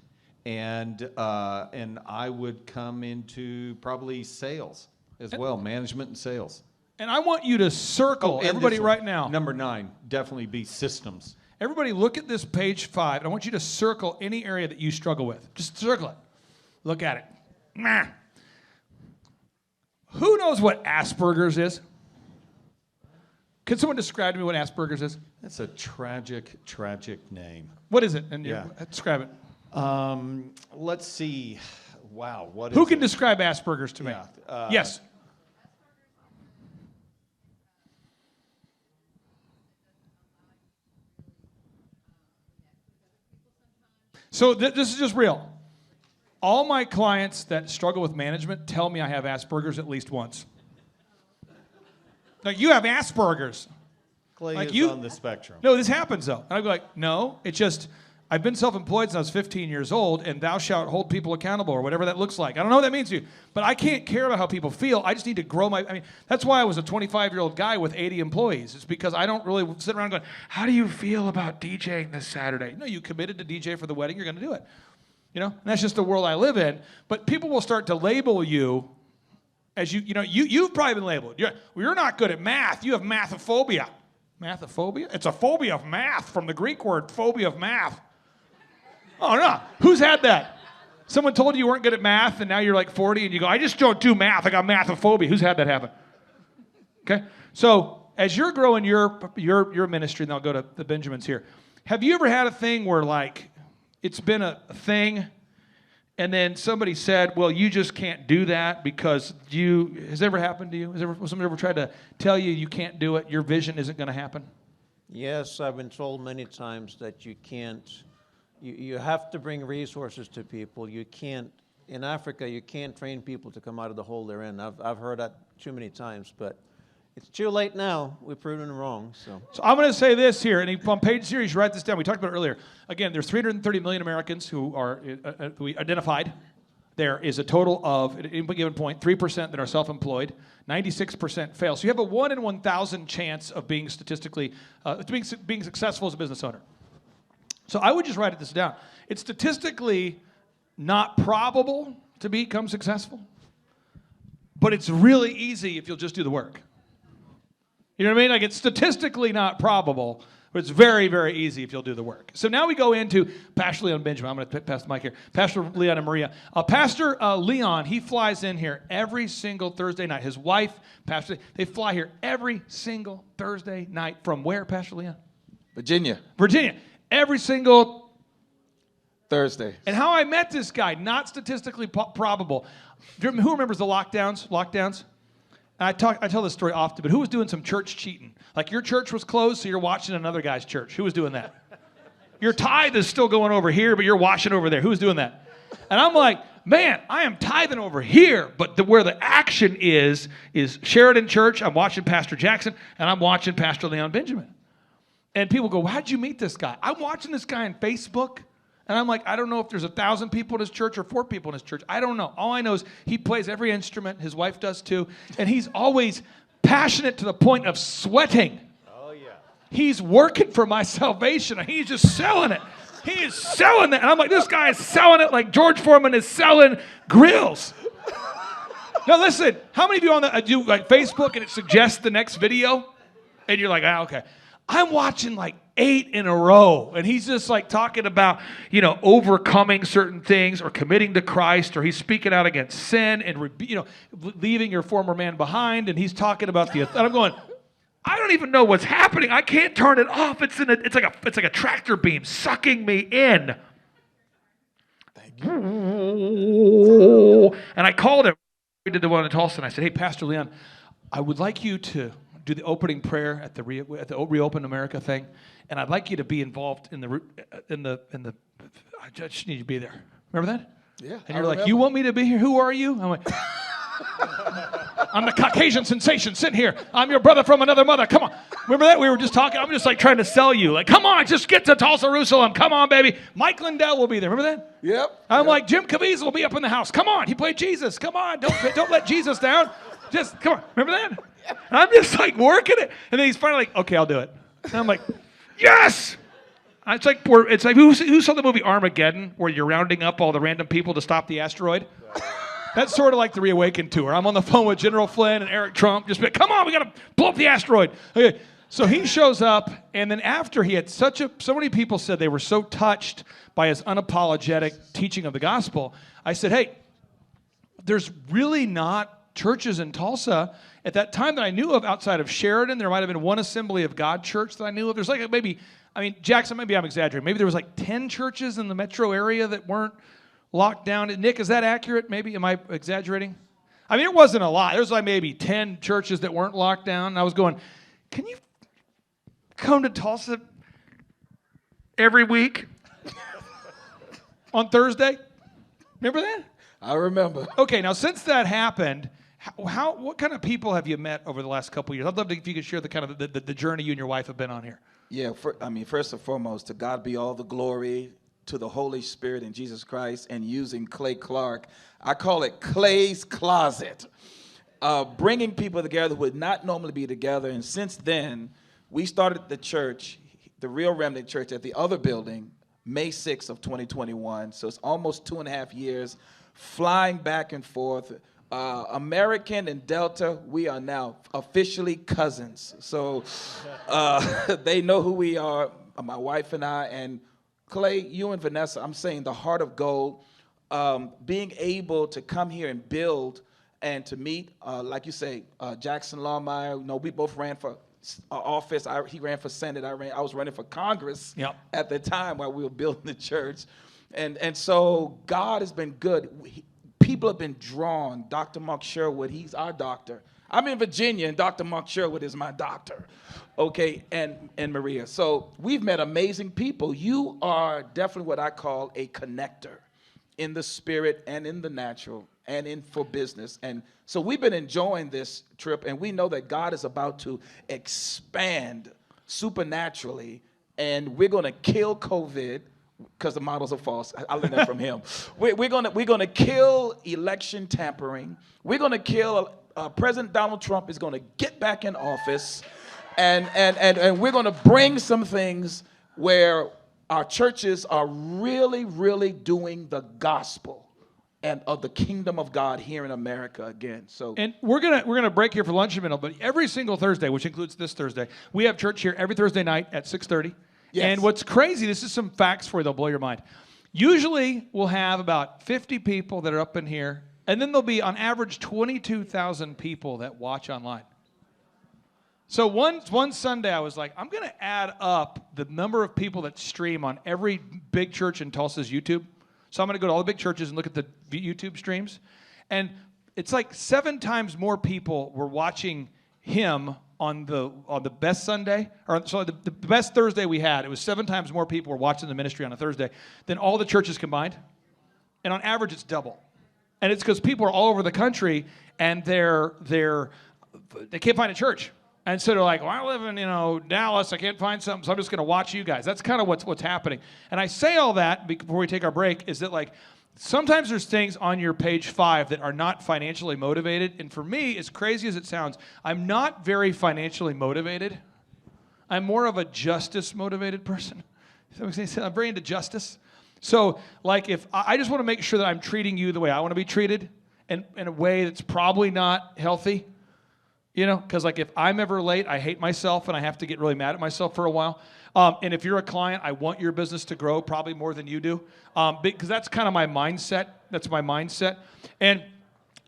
and I would come into probably sales as well, management and sales. And I want you to circle everybody right now. Number 9, definitely be systems. Everybody look at this page 5, and I want you to circle any area that you struggle with. Just circle it. Look at it. Nah. Who knows what Asperger's is? Can someone describe to me what Asperger's is? That's a tragic name. What is it? And describe it. Let's see. Wow, what is Who can it? describe Asperger's to me? Yes. So this is just real. All my clients that struggle with management tell me I have Asperger's at least once. Like, you have Asperger's. Clay like is on the spectrum. No, this happens, though. And I'd be like, no, it's just, I've been self-employed since I was 15 years old, and thou shalt hold people accountable, or whatever that looks like. I don't know what that means to you, but I can't care about how people feel. I just need to grow that's why I was a 25-year-old guy with 80 employees. It's because I don't really sit around going, how do you feel about DJing this Saturday? No, you committed to DJ for the wedding, you're going to do it. You know, and that's just the world I live in. But people will start to label you as you've probably been labeled. You're not good at math. You have mathophobia. Mathophobia? It's a phobia of math from the Greek word phobia of math. Oh, no. Who's had that? Someone told you weren't good at math, and now you're like 40, and you go, I just don't do math. I got mathophobia. Who's had that happen? Okay? So as you're growing your ministry, and I'll go to the Benjamins here, have you ever had a thing where, like, it's been a thing, and then somebody said, well, you just can't do that because has it ever happened to you? Has somebody ever tried to tell you can't do it, your vision isn't going to happen? Yes, I've been told many times that you can't, you have to bring resources to people. You can't, in Africa, you can't train people to come out of the hole they're in. I've heard that too many times, but it's too late now. We've proven them wrong. So I'm going to say this here, and on page series, write this down. We talked about it earlier. Again, there's 330 million Americans who are we identified. There is a total of, at any given point, 3% that are self-employed. 96% fail. So you have a 1 in 1,000 chance of being statistically, being successful as a business owner. So I would just write this down. It's statistically not probable to become successful, but it's really easy if you'll just do the work. You know what I mean? Like, it's statistically not probable, But it's very, very easy if you'll do the work. So now we go into Pastor Leon Benjamin. I'm going to pass the mic here. Pastor Leon and Maria. Pastor Leon, he flies in here every single Thursday night. His wife, Pastor, they fly here every single Thursday night. From where, Pastor Leon? Virginia. Virginia. Every single Thursday. And how I met this guy, not statistically probable. Who remembers the lockdowns? I tell this story often, but who was doing some church cheating? Like your church was closed, so you're watching another guy's church. Who was doing that? Your tithe is still going over here, but you're watching over there. Who was doing that? And I'm like, man, I am tithing over here, but where the action is Sheridan Church. I'm watching Pastor Jackson, and I'm watching Pastor Leon Benjamin. And people go, well, how'd you meet this guy? I'm watching this guy on Facebook. And I'm like, I don't know if there's 1,000 people in his church or 4 people in his church. I don't know. All I know is he plays every instrument. His wife does too. And he's always passionate to the point of sweating. Oh, yeah. He's working for my salvation. And he's just selling it. He is selling it. And I'm like, this guy is selling it like George Foreman is selling grills. Now listen, how many of you on the do like Facebook and it suggests the next video? And you're like, okay. I'm watching like 8 in a row, and he's just like talking about, overcoming certain things or committing to Christ, or he's speaking out against sin and, leaving your former man behind, and he's talking about and I'm going, I don't even know what's happening. I can't turn it off. It's like a tractor beam sucking me in. Thank you. And I called him. We did the one in Tulsa, and I said, hey, Pastor Leon, I would like you to do the opening prayer at the Reopen America thing, and I'd like you to be involved in the. I just need you to be there. Remember that? Yeah. And you're like, you want me to be here? Who are you? I'm like, I'm the Caucasian sensation sitting here. I'm your brother from another mother. Come on. Remember that? We were just talking. I'm just like trying to sell you. Like, come on, just get to Tulsa, Jerusalem. Come on, baby. Mike Lindell will be there. Remember that? Yep. I'm like, Jim Caviezel will be up in the house. Come on. He played Jesus. Come on. Don't let Jesus down. Just come on. Remember that? And I'm just like working it. And then he's finally like, okay, I'll do it. And I'm like, yes! It's like who saw the movie Armageddon where you're rounding up all the random people to stop the asteroid? That's sort of like the Reawaken tour. I'm on the phone with General Flynn and Eric Trump. Just be, come on, we got to blow up the asteroid. Okay. So he shows up, and then after he had so many people said they were so touched by his unapologetic teaching of the gospel, I said, hey, there's really not churches in Tulsa at that time that I knew of outside of Sheridan. There might have been one Assembly of God church that I knew of. There's like Jackson, maybe I'm exaggerating. Maybe there was like 10 churches in the metro area that weren't locked down. Nick, is that accurate? Maybe, am I exaggerating? I mean, it wasn't a lot. There was like maybe 10 churches that weren't locked down. And I was going, can you come to Tulsa every week on Thursday? Remember that? I remember. Okay, now since that happened, what kind of people have you met over the last couple of years? I'd love if you could share the kind of the journey you and your wife have been on here. Yeah, first and foremost, to God be all the glory, to the Holy Spirit and Jesus Christ, and using Clay Clark. I call it Clay's Closet. Bringing people together who would not normally be together. And since then, we started the church, the Real Remnant Church, at the other building, May 6th of 2021. So it's almost 2.5 years, flying back and forth. American and Delta, we are now officially cousins. So they know who we are, my wife and I. And Clay, you and Vanessa, I'm saying the heart of gold, being able to come here and build and to meet, like you say, Jackson Lawmeyer. We both ran for office. He ran for Senate. I was running for Congress at the time while we were building the church. And so God has been good. People have been drawn. Dr. Mark Sherwood, he's our doctor. I'm in Virginia, and Dr. Mark Sherwood is my doctor, okay, and Maria. So we've met amazing people. You are definitely what I call a connector in the spirit and in the natural and for business. And so we've been enjoying this trip, and we know that God is about to expand supernaturally, and we're going to kill COVID, because the models are false. I learned that from him. We're gonna kill election tampering. We're gonna kill President Donald Trump is gonna get back in office, and we're gonna bring some things where our churches are really, really doing the gospel and of the kingdom of God here in America again. So, And we're gonna break here for lunch in a minute, but every single Thursday, which includes this Thursday, we have church here every Thursday night at 6:30. Yes. And what's crazy, this is some facts for you, they'll blow your mind. Usually we'll have about 50 people that are up in here, and then there'll be on average 22,000 people that watch online. So one Sunday I was like, I'm gonna add up the number of people that stream on every big church in Tulsa's YouTube. So I'm going to go to all the big churches and look at the YouTube streams. And it's like 7 times more people were watching him on the best Sunday, or so the best Thursday we had. It was 7 times more people were watching the ministry on a Thursday than all the churches combined. And on average, it's double. And it's because people are all over the country and they can't find a church. And so they're like, well, I live in, Dallas. I can't find something, so I'm just going to watch you guys. That's kind of what's happening. And I say all that before we take our break is that, like, sometimes there's things on your page 5 that are not financially motivated. And for me, as crazy as it sounds, I'm not very financially motivated. I'm more of a justice-motivated person. I'm very into justice. So, like, if I just want to make sure that I'm treating you the way I want to be treated, and in a way that's probably not healthy. Because like if I'm ever late, I hate myself and I have to get really mad at myself for a while. And if you're a client, I want your business to grow probably more than you do, because that's kind of my mindset. That's my mindset. And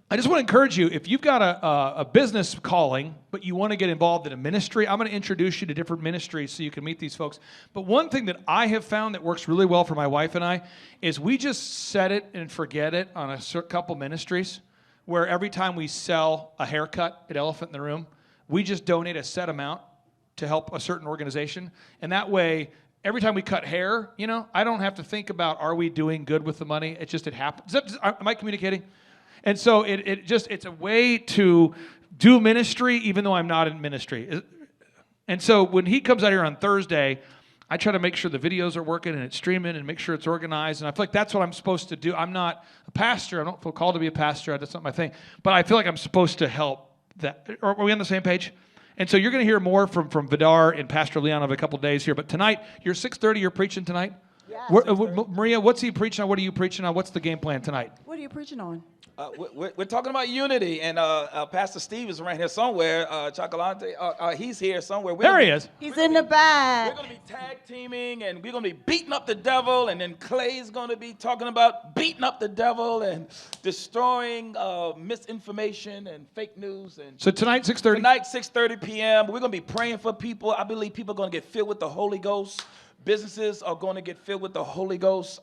I just want to encourage you, if you've got a business calling, but you want to get involved in a ministry, I'm going to introduce you to different ministries so you can meet these folks. But one thing that I have found that works really well for my wife and I is we just set it and forget it on a couple ministries, where every time we sell a haircut at Elephant in the Room, we just donate a set amount to help a certain organization. And that way, every time we cut hair, I don't have to think about, are we doing good with the money? It happens. Am I communicating? And so it's a way to do ministry even though I'm not in ministry. And so when he comes out here on Thursday, I try to make sure the videos are working and it's streaming and make sure it's organized. And I feel like that's what I'm supposed to do. I'm not a pastor. I don't feel called to be a pastor. That's not my thing. But I feel like I'm supposed to help that. Are we on the same page? And so you're going to hear more from Vidar and Pastor Leon over a couple of days here. But tonight, you're 6:30, you're preaching tonight? Yeah. Maria, what's he preaching on? What are you preaching on? What's the game plan tonight? What are you preaching on? We're talking about unity, and Pastor Steve is around here somewhere. Chocolate, he's here somewhere. There he is. He's in the back. We're going to be tag teaming, and we're going to be beating up the devil, and then Clay's going to be talking about beating up the devil and destroying misinformation and fake news. And So tonight, 6:30? Tonight, 6:30 p.m. We're going to be praying for people. I believe people are going to get filled with the Holy Ghost. Businesses are going to get filled with the Holy Ghost.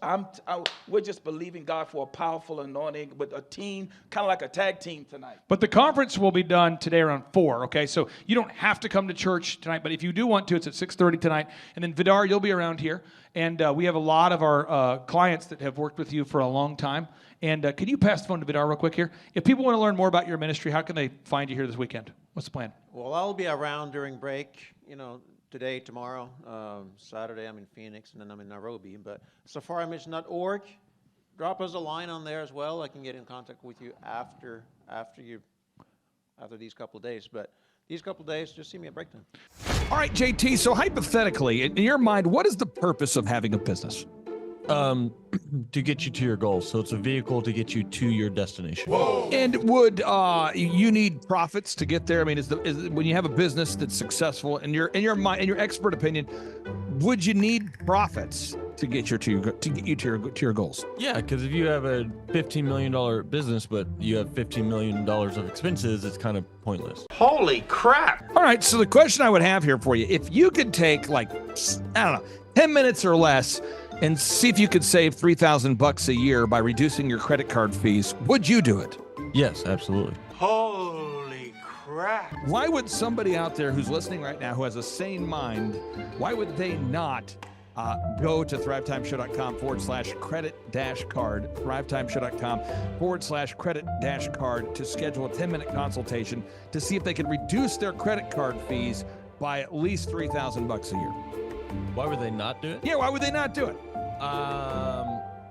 We're just believing God for a powerful anointing with a team, kind of like a tag team tonight. But the conference will be done today around 4, okay? So you don't have to come to church tonight, but if you do want to, it's at 6:30 tonight. And then Vidar, you'll be around here. And we have a lot of our clients that have worked with you for a long time. And can you pass the phone to Vidar real quick here? If people want to learn more about your ministry, how can they find you here this weekend? What's the plan? Well, I'll be around during break, today, tomorrow, Saturday I'm in Phoenix, and then I'm in Nairobi. But safarimission.org, drop us a line on there as well. I can get in contact with you after these couple of days. But these couple of days, just see me at break time. All right, JT, so hypothetically, in your mind, what is the purpose of having a business? To get you to your goals. So it's a vehicle to get you to your destination. Whoa. And would you need profits to get there? I mean, is when you have a business that's successful, in your mind, in your expert opinion, would you need profits to get you to your goals? Yeah, because if you have a $15 million business, but you have $15 million of expenses, it's kind of pointless. Holy crap! All right, so the question I would have here for you, if you could take 10 minutes or less and see if you could save $3,000 a year by reducing your credit card fees, would you do it? Yes, absolutely. Holy crap! Why would somebody out there who's listening right now who has a sane mind, why would they not go to thrivetimeshow.com/credit-card, thrivetimeshow.com/credit-card to schedule a 10-minute consultation to see if they can reduce their credit card fees by at least $3,000 a year. Why would they not do it? Yeah, why would they not do it?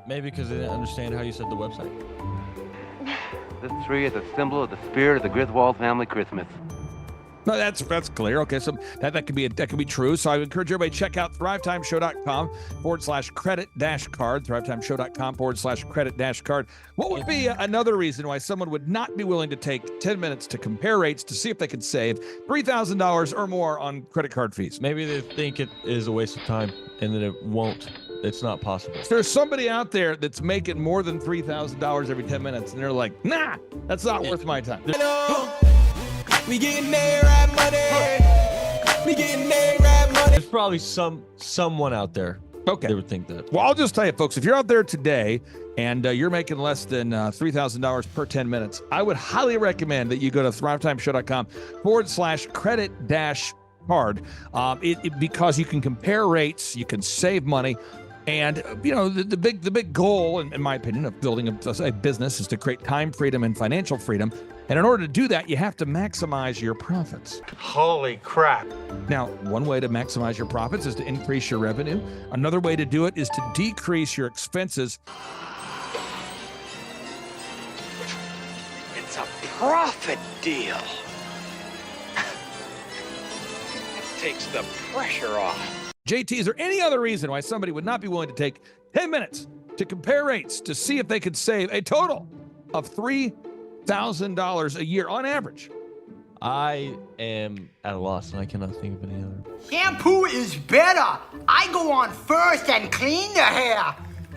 Maybe because they didn't understand how you said the website. The tree is a symbol of the spirit of the Griswold family Christmas. No, that's clear. Okay, so that could be true. So I encourage everybody to check out thrivetimeshow.com/credit-card. Thrivetimeshow.com/credit-card. What would be another reason why someone would not be willing to take 10 minutes to compare rates to see if they could save $3,000 or more on credit card fees? Maybe they think it is a waste of time and that it won't. It's not possible. There's somebody out there that's making more than $3,000 every 10 minutes, and they're like, nah, that's not worth my time. We getting there, right money. We getting there, right money. There's probably someone out there. Okay. They would think that. Well, I'll just tell you, folks, if you're out there today and you're making less than $3,000 per 10 minutes, I would highly recommend that you go to thrivetimeshow.com/credit-card because you can compare rates, you can save money. And, you know, the big goal, in my opinion, of building a business is to create time freedom and financial freedom. And in order to do that, you have to maximize your profits. Holy crap. Now, one way to maximize your profits is to increase your revenue. Another way to do it is to decrease your expenses. It's a profit deal. It takes the pressure off. JT, is there any other reason why somebody would not be willing to take 10 minutes to compare rates to see if they could save a total of $3,000 a year on average? I am at a loss and I cannot think of any other. Shampoo is better. I go on first and clean the hair.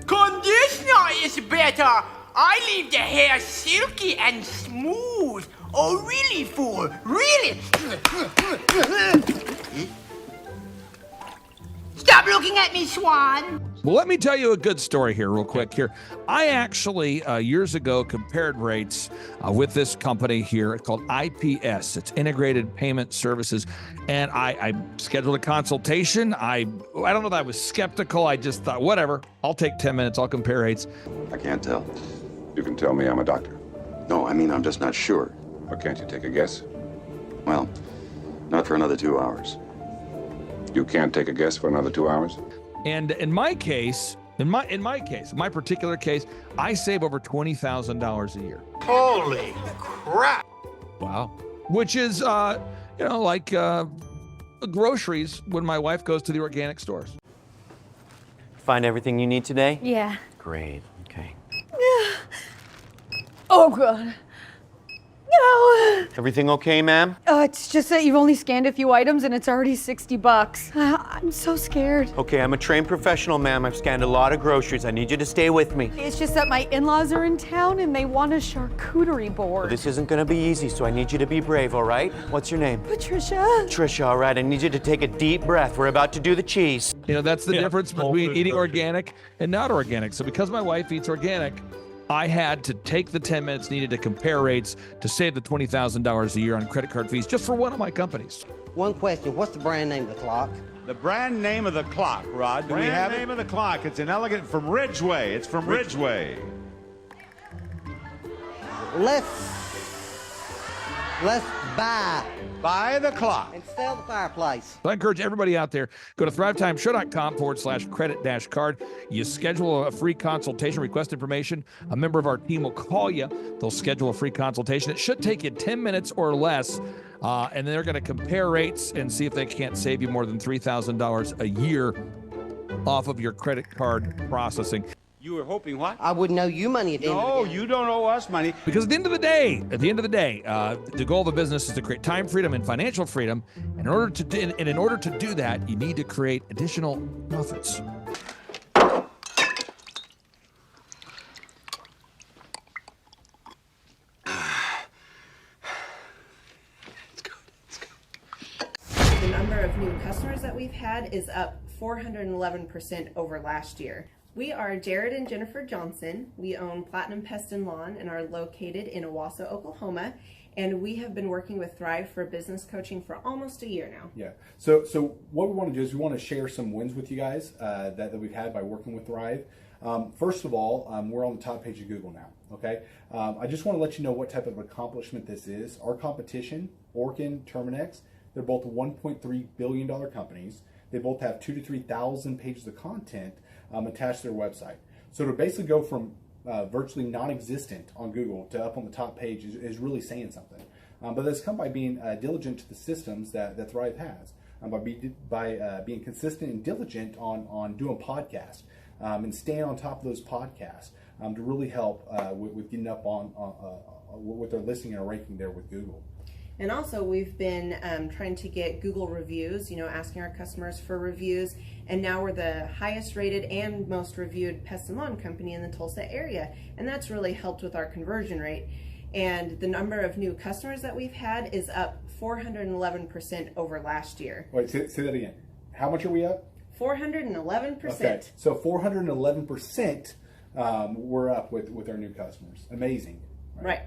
Conditioner is better. I leave the hair silky and smooth. Oh, really, fool? Really? Stop looking at me, Swan. Well, let me tell you a good story here real quick here. I actually, years ago, compared rates with this company here called IPS. It's Integrated Payment Services. And I scheduled a consultation. I don't know that I was skeptical. I just thought, whatever, I'll take 10 minutes. I'll compare rates. I can't tell. You can tell me I'm a doctor. No, I mean, I'm just not sure. Or can't you take a guess? Well, not for another 2 hours. You can't take a guess for another 2 hours? And in my case, in my particular case, I save over $20,000 a year. Holy crap. Wow. Which is, like groceries when my wife goes to the organic stores. Find everything you need today? Yeah. Great, okay. Oh, God. No. Everything okay, ma'am? It's just that you've only scanned a few items and it's already $60. I'm so scared. Okay, I'm a trained professional, ma'am. I've scanned a lot of groceries. I need you to stay with me. It's just that my in-laws are in town and they want a charcuterie board. Well, this isn't gonna be easy, so I need you to be brave, all right? What's your name? Patricia. Trisha, all right. I need you to take a deep breath. We're about to do the cheese. You know, that's the difference between eating organic and not organic. So because my wife eats organic, I had to take the 10 minutes needed to compare rates to save the $20,000 a year on credit card fees just for one of my companies. One question, what's the brand name of the clock? The brand name of the clock, Rod. Do we have name of the clock. It's an elegant from Ridgeway. It's from Ridgeway. Let's Buy the clock. and sell the fireplace. So I encourage everybody out there, go to thrivetimeshow.com/credit-card. You schedule a free consultation, request information. A member of our team will call you. They'll schedule a free consultation. It should take you 10 minutes or less. And they're going to compare rates and see if they can't save you more than $3,000 a year off of your credit card processing. You were hoping what? I wouldn't owe you money at the end of the No, day. you don't owe us money. Because at the end of the day, the goal of the business is to create time freedom and financial freedom. And in order to do that, you need to create additional profits. The number of new customers that we've had is up 411% over last year. We are Jared and Jennifer Johnson. We own Platinum Pest and Lawn and are located in Owasso, Oklahoma. And we have been working with Thrive for business coaching for almost a year now. Yeah. So what we want to do is we want to share some wins with you guys that we've had by working with Thrive. First of all, we're on the top page of Google now. Okay. I just want to let you know what type of accomplishment this is. Our competition, Orkin, Terminex, they're both $1.3 billion companies. They both have 2,000 to 3,000 pages of content attached to their website. So to basically go from virtually non-existent on Google to up on the top page is really saying something. But that's come by being diligent to the systems that Thrive has, by being consistent and diligent on doing podcasts and staying on top of those podcasts to really help with getting up on with their listing and ranking there with Google. And also, we've been trying to get Google reviews, asking our customers for reviews. And now we're the highest rated and most reviewed pest and lawn company in the Tulsa area. And that's really helped with our conversion rate. And the number of new customers that we've had is up 411% over last year. Wait, say that again. How much are we up? 411%. Okay, so 411% we're up with our new customers. Amazing. Right.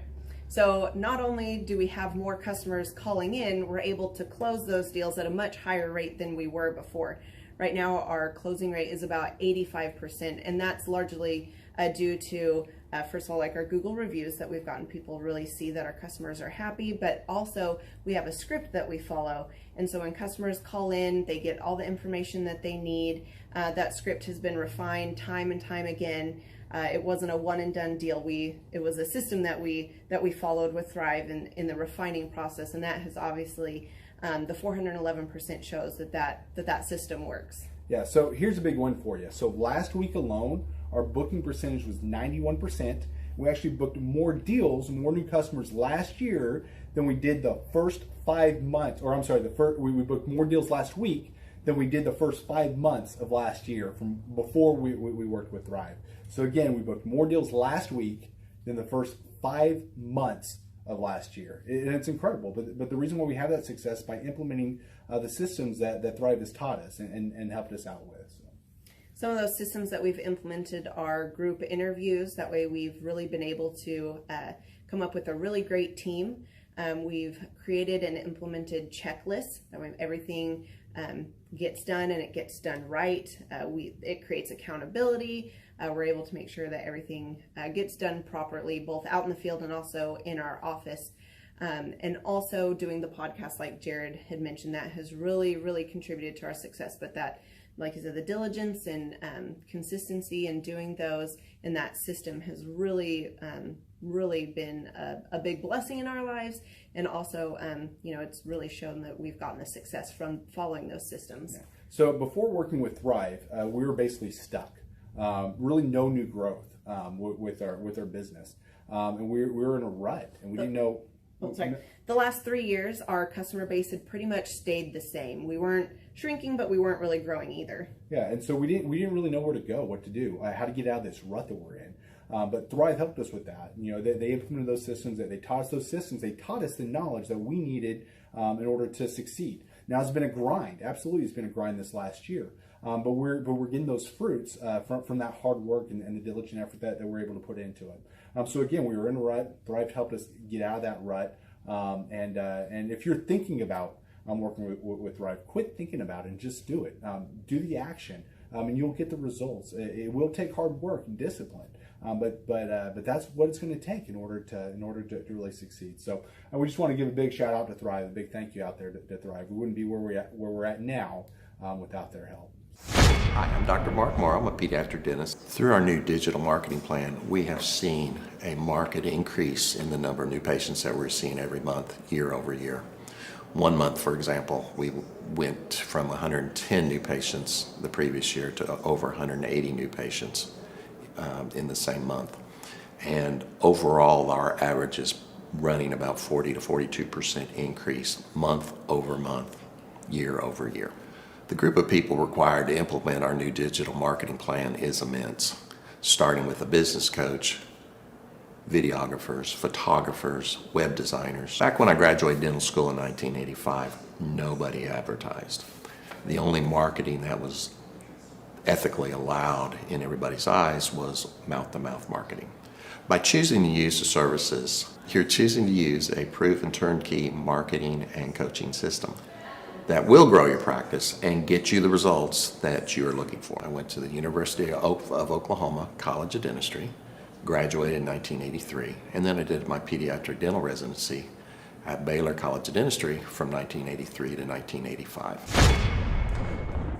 So not only do we have more customers calling in, we're able to close those deals at a much higher rate than we were before. Right now, our closing rate is about 85%, and that's largely due to, first of all, like our Google reviews that we've gotten people really see that our customers are happy, but also we have a script that we follow. And so when customers call in, they get all the information that they need. That script has been refined time and time again. It wasn't a one and done deal. It was a system that we followed with Thrive in the refining process, and that has obviously the 411% shows that system works. Yeah. So here's a big one for you. So last week alone, our booking percentage was 91%. We actually booked more deals, more new customers last year than we did the first 5 months. Or I'm sorry, we booked more deals last week than we did the first 5 months of last year from before we worked with Thrive. So again, we booked more deals last week than the first 5 months of last year. And it's incredible. But the reason why we have that success is by implementing the systems that Thrive has taught us and helped us out with. So. Some of those systems that we've implemented are group interviews. That way we've really been able to come up with a really great team. We've created and implemented checklists. That way everything gets done and it gets done right. It creates accountability. We're able to make sure that everything gets done properly, both out in the field and also in our office. And also doing the podcast, like Jared had mentioned, that has really, really contributed to our success. But that, like I said, the diligence and consistency in doing those and that system has really, really been a big blessing in our lives. And also, it's really shown that we've gotten the success from following those systems. Yeah. So before working with Thrive, we were basically stuck. Really no new growth with our business. And we were in a rut and we didn't know. The last 3 years, our customer base had pretty much stayed the same. We weren't shrinking, but we weren't really growing either. Yeah, and so we didn't really know where to go, what to do, how to get out of this rut that we're in. But Thrive helped us with that. They implemented those systems. They taught us those systems. They taught us the knowledge that we needed in order to succeed. Now it's been a grind. Absolutely, it's been a grind this last year. But we're getting those fruits from that hard work and the diligent effort that we're able to put into it. So again, we were in a rut. Thrive helped us get out of that rut. And if you're thinking about working with Thrive, quit thinking about it and just do it. Do the action, and you'll get the results. It will take hard work and discipline, but that's what it's going to take in order to really succeed. So we just want to give a big shout out to Thrive, a big thank you out there to Thrive. We wouldn't be where we're at now without their help. Hi, I'm Dr. Mark Moore. I'm a pediatric dentist. Through our new digital marketing plan, we have seen a marked increase in the number of new patients that we're seeing every month, year over year. 1 month, for example, we went from 110 new patients the previous year to over 180 new patients in the same month. And overall, our average is running about 40 to 42% increase month over month, year over year. The group of people required to implement our new digital marketing plan is immense, starting with a business coach, videographers, photographers, web designers. Back when I graduated dental school in 1985, nobody advertised. The only marketing that was ethically allowed in everybody's eyes was mouth-to-mouth marketing. By choosing to use the services, you're choosing to use a proven turnkey marketing and coaching system that will grow your practice and get you the results that you're looking for. I went to the University of Oklahoma College of Dentistry, graduated in 1983, and then I did my pediatric dental residency at Baylor College of Dentistry from 1983 to 1985.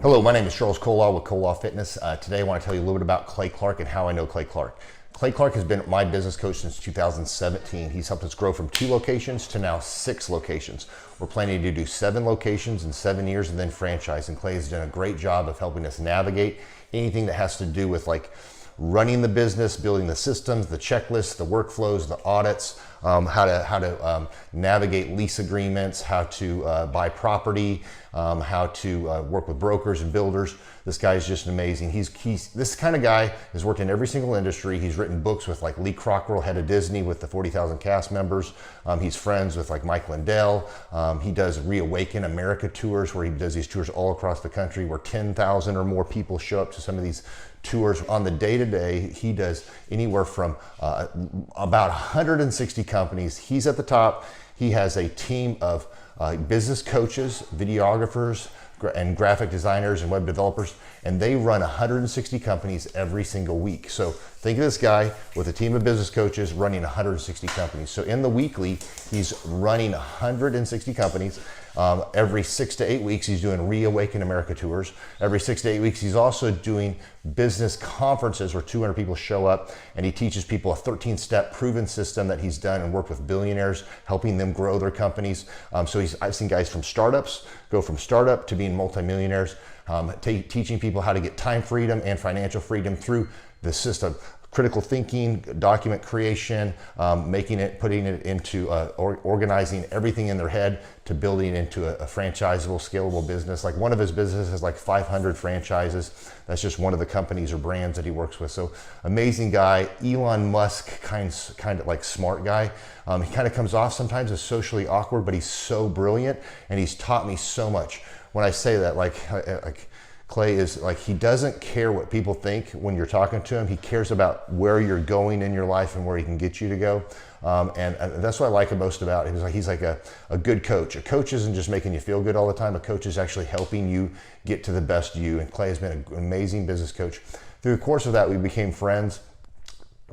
Hello, my name is Charles Kolaw with Kolaw Fitness. Today I want to tell you a little bit about Clay Clark and how I know Clay Clark. Clay Clark has been my business coach since 2017. He's helped us grow from 2 locations to now 6 locations. We're planning to do 7 locations in 7 years and then franchise. And Clay has done a great job of helping us navigate anything that has to do with like running the business, building the systems, the checklists, the workflows, the audits, how to navigate lease agreements, how to buy property, how to work with brokers and builders. This guy is just amazing. He's this kind of guy has worked in every single industry. He's written books with like Lee Cockrell, head of Disney, with the 40,000 cast members. He's friends with like Mike Lindell. He does Reawaken America tours, where he does these tours all across the country, where 10,000 or more people show up to some of these tours. On the day-to-day, he does anywhere from about 160 companies. He's at the top. He has a team of business coaches, videographers, and graphic designers and web developers, and they run 160 companies every single week. So think of this guy with a team of business coaches running 160 companies. So in the weekly, he's running 160 companies. Every 6 to 8 weeks, he's doing Reawaken America tours. Every 6 to 8 weeks, he's also doing business conferences where 200 people show up, and he teaches people a 13-step proven system that he's done and worked with billionaires, helping them grow their companies. So I've seen guys from startups go from startup to being multimillionaires, teaching people how to get time freedom and financial freedom through the system. Critical thinking, document creation, putting it into organizing everything in their head to building into a franchisable, scalable business. Like one of his businesses has like 500 franchises. That's just one of the companies or brands that he works with. So amazing guy, Elon Musk kind of like smart guy. He kind of comes off sometimes as socially awkward, but he's so brilliant, and he's taught me so much. When I say that, like Clay is like, he doesn't care what people think when you're talking to him. He cares about where you're going in your life and where he can get you to go. And that's what I like most about him. He's like a good coach. A coach isn't just making you feel good all the time. A coach is actually helping you get to the best you. And Clay has been an amazing business coach. Through the course of that, we became friends.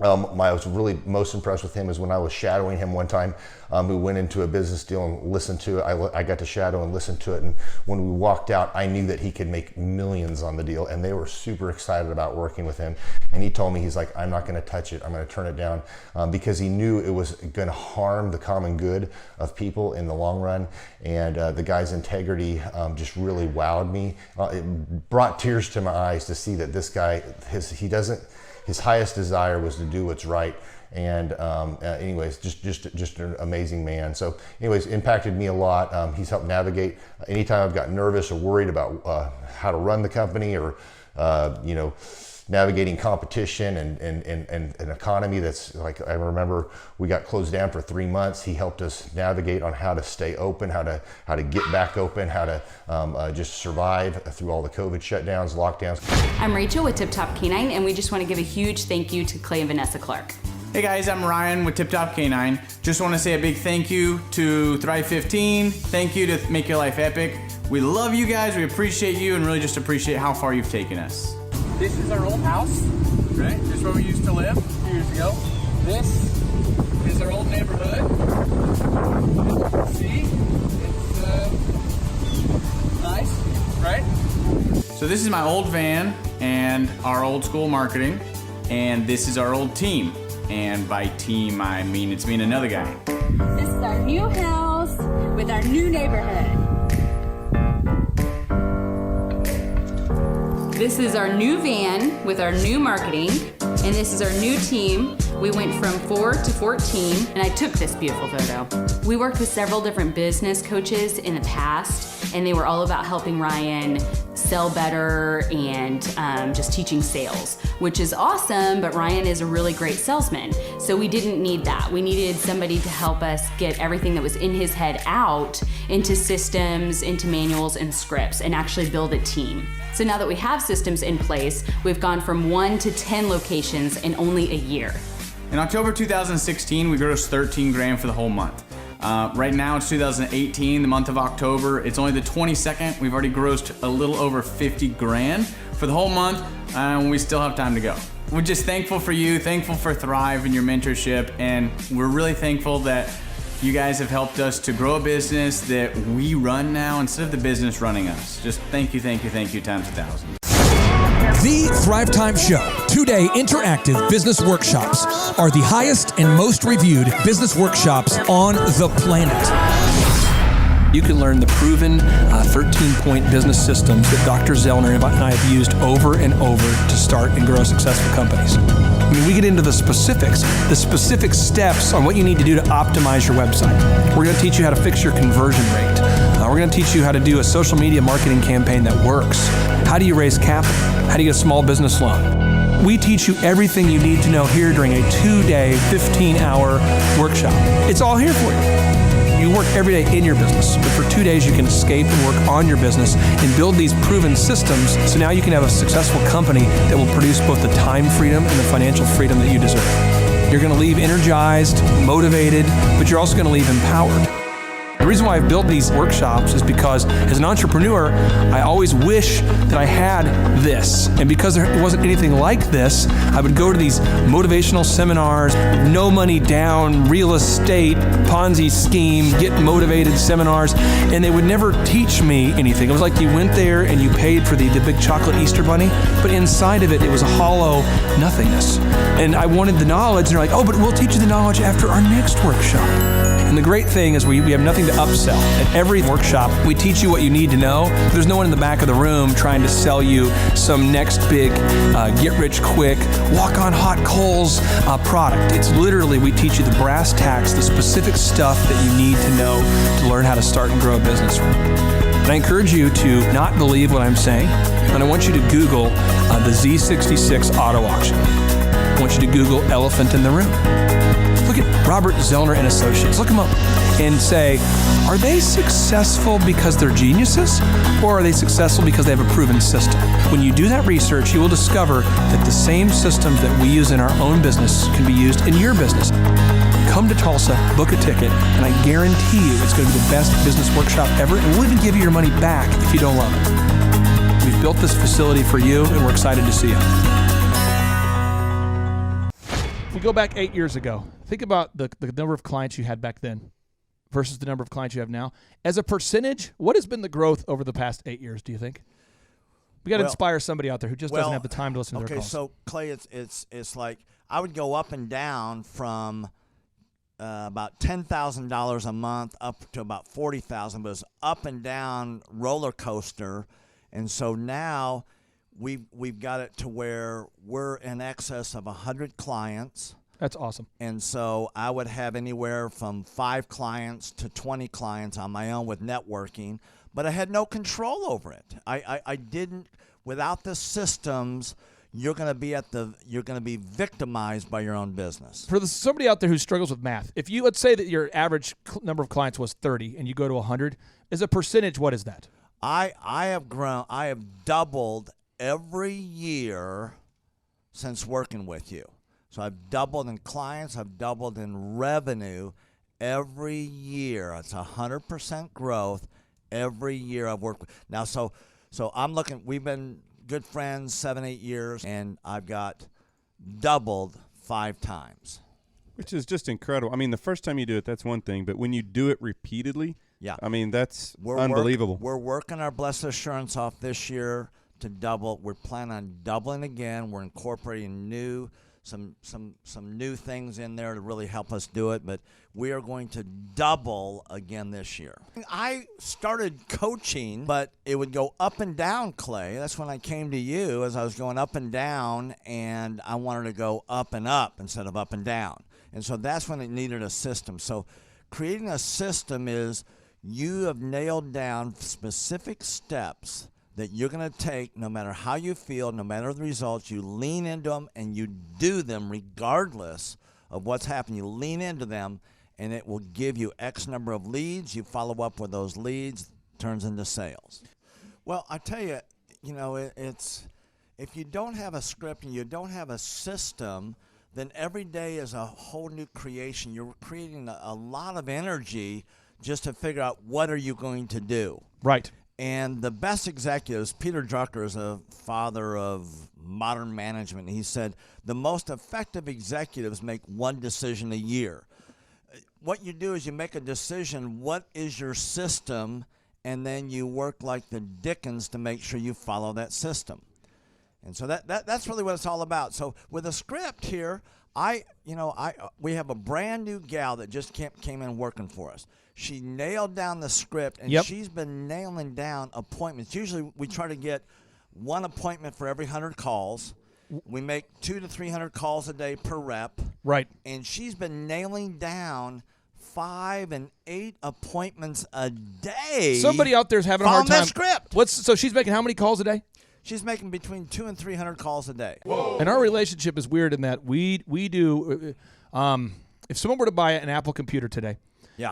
I was really most impressed with him is when I was shadowing him one time. We went into a business deal and listened to it. I got to shadow and listen to it. And when we walked out, I knew that he could make millions on the deal. And they were super excited about working with him. And he told me, he's like, I'm not going to touch it. I'm going to turn it down, because he knew it was going to harm the common good of people in the long run. And the guy's integrity just really wowed me. It brought tears to my eyes to see that this guy, his highest desire was to do what's right. And anyways, just an amazing man. So anyways, impacted me a lot. He's helped navigate anytime I've got nervous or worried about how to run the company, or navigating competition and an economy that's like, I remember we got closed down for 3 months. He helped us navigate on how to stay open, how to get back open, how to just survive through all the COVID shutdowns, lockdowns. I'm Rachel with Tip Top Canine, and we just want to give a huge thank you to Clay and Vanessa Clark. Hey guys, I'm Ryan with Tip Top Canine. Just want to say a big thank you to Thrive 15. Thank you to Make Your Life Epic. We love you guys, we appreciate you, and really just appreciate how far you've taken us. This is our old house, right? This is where we used to live a few years ago. This is our old neighborhood. See? It's nice, right? So this is my old van and our old school marketing, and this is our old team. And by team, I mean it's me and another guy. This is our new house with our new neighborhood. This is our new van with our new marketing, and this is our new team. We went from 4 to 14, and I took this beautiful photo. We worked with several different business coaches in the past, and they were all about helping Ryan sell better and just teaching sales, which is awesome, but Ryan is a really great salesman. So we didn't need that. We needed somebody to help us get everything that was in his head out into systems, into manuals and scripts, and actually build a team. So now that we have systems in place, we've gone from 1 to 10 locations in only a year. In October 2016, we grossed 13 grand for the whole month. Right now it's 2018, the month of October. It's only the 22nd. We've already grossed a little over 50 grand for the whole month, and we still have time to go. We're just thankful for you, thankful for Thrive and your mentorship, and we're really thankful that you guys have helped us to grow a business that we run now instead of the business running us. Just thank you times 1,000. The Thrivetime Show. 2-day interactive business workshops are the highest and most reviewed business workshops on the planet. You can learn the proven 13-point business systems that Dr. Zellner and I have used over and over to start and grow successful companies. I mean, we get into the specifics steps on what you need to do to optimize your website. We're going to teach you how to fix your conversion rate. We're going to teach you how to do a social media marketing campaign that works. How do you raise capital? How do you get a small business loan? We teach you everything you need to know here during a 2-day, 15-hour workshop. It's all here for you. You work every day in your business, but for 2 days you can escape and work on your business and build these proven systems so now you can have a successful company that will produce both the time freedom and the financial freedom that you deserve. You're going to leave energized, motivated, but you're also going to leave empowered. The reason why I've built these workshops is because as an entrepreneur, I always wish that I had this. And because there wasn't anything like this, I would go to these motivational seminars, no money down, real estate, Ponzi scheme, get motivated seminars, and they would never teach me anything. It was like you went there and you paid for the big chocolate Easter bunny, but inside of it, it was a hollow nothingness. And I wanted the knowledge, and they're like, oh, but we'll teach you the knowledge after our next workshop. And the great thing is we have nothing to upsell. At every workshop, we teach you what you need to know. There's no one in the back of the room trying to sell you some next big get-rich-quick, walk-on-hot-coals product. It's literally, we teach you the brass tacks, the specific stuff that you need to know to learn how to start and grow a business. And I encourage you to not believe what I'm saying, and I want you to Google the Z66 auto auction. I want you to Google elephant in the room. Look at Robert Zellner and Associates. Look them up and say, are they successful because they're geniuses, or are they successful because they have a proven system? When you do that research, you will discover that the same systems that we use in our own business can be used in your business. Come to Tulsa, book a ticket, and I guarantee you it's going to be the best business workshop ever, and we'll even give you your money back if you don't love it. We've built this facility for you, and we're excited to see you. If we go back 8 years ago, think about the number of clients you had back then versus the number of clients you have now. As a percentage, what has been the growth over the past 8 years, do you think? We got to inspire somebody out there who just doesn't have the time to listen to their calls. Okay, so Clay, it's like I would go up and down from about $10,000 a month up to about $40,000, but it's up and down roller coaster, and so now we've got it to where we're in excess of 100 clients. That's awesome. And so I would have anywhere from 5 clients to 20 clients on my own with networking, but I had no control over it. I didn't. Without the systems, you're going to be victimized by your own business. For somebody out there who struggles with math, if you, let's say that your average number of clients was 30 and you go to 100, as a percentage, what is that? I have doubled every year since working with you. So I've doubled in clients, I've doubled in revenue every year. It's 100% growth every year I've worked with. Now, so I'm looking, we've been good friends 7-8 years, and I've got doubled 5 times. Which is just incredible. I mean, the first time you do it, that's one thing, but when you do it repeatedly, yeah, I mean, that's unbelievable. We're working our Blessed Assurance off this year to double. We're planning on doubling again. We're incorporating some new things in there to really help us do it, but we are going to double again this year. I started coaching, but it would go up and down, Clay. That's when I came to you, as I was going up and down, and I wanted to go up and up instead of up and down. And so that's when it needed a system. So creating a system is you have nailed down specific steps that you're going to take no matter how you feel, no matter the results. You lean into them and you do them regardless of what's happening. You lean into them, and it will give you X number of leads. You follow up with those leads, turns into sales. Well, I tell you, it's if you don't have a script and you don't have a system, then every day is a whole new creation. You're creating a lot of energy just to figure out what are you going to do. Right. And the best executives, Peter Drucker is a father of modern management. He said, the most effective executives make one decision a year. What you do is you make a decision, what is your system, and then you work like the Dickens to make sure you follow that system. And so that's really what it's all about. So with a script here, we have a brand new gal that just came in working for us. She nailed down the script, and she's been nailing down appointments. Usually we try to get one appointment for every 100 calls. We make 200 to 300 calls a day per rep. Right. And she's been nailing down 5 and 8 appointments a day. Somebody out there's having a hard time. That script. So she's making how many calls a day? She's making between 200 and 300 calls a day. Whoa. And our relationship is weird in that we do. If someone were to buy an Apple computer today,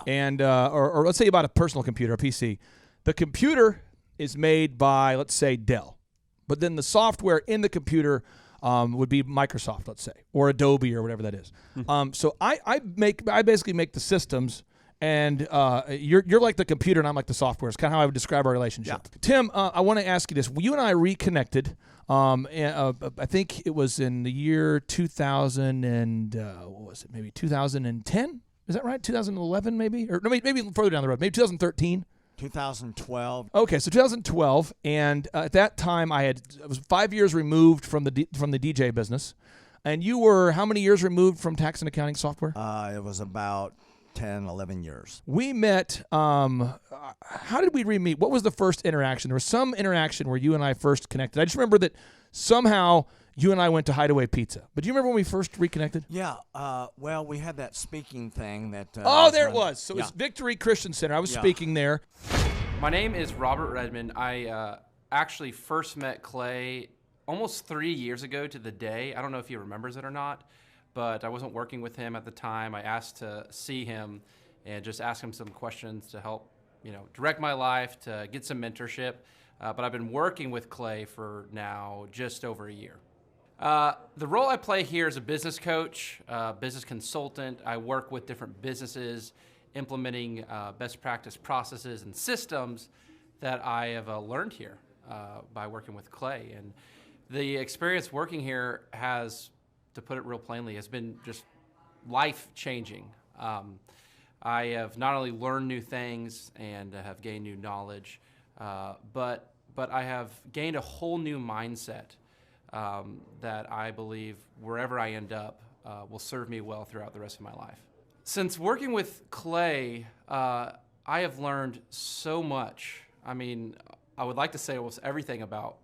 and or let's say you bought a personal computer, a PC, the computer is made by, let's say, Dell, but then the software in the computer would be Microsoft, let's say, or Adobe or whatever that is. So I basically make the systems, and you're like the computer and I'm like the software. It's kind of how I would describe our relationship. Yeah. Tim, I want to ask you this. You and I reconnected. I think it was in the year 2000 and what was it? Maybe 2010. Is that right? 2011, maybe, or no, maybe further down the road. Maybe 2013. 2012. Okay, so 2012, and at that time I was 5 years removed from the DJ business, and you were how many years removed from tax and accounting software? It was about 10, 11 years. We met. How did we re-meet? What was the first interaction? There was some interaction where you and I first connected. I just remember that somehow you and I went to Hideaway Pizza. But do you remember when we first reconnected? Yeah. Well, we had that speaking thing that. There it was. So it's Victory Christian Center. I was speaking there. My name is Robert Redmond. I actually first met Clay almost 3 years ago to the day. I don't know if he remembers it or not, but I wasn't working with him at the time. I asked to see him and just ask him some questions to help, direct my life, to get some mentorship. But I've been working with Clay for now just over a year. The role I play here is a business coach, business consultant. I work with different businesses, implementing best practice processes and systems that I have learned here by working with Clay. And the experience working here has, to put it real plainly, has been just life-changing. I have not only learned new things and have gained new knowledge, but I have gained a whole new mindset that I believe wherever I end up will serve me well throughout the rest of my life. Since working with Clay, I have learned so much. I mean, I would like to say almost everything about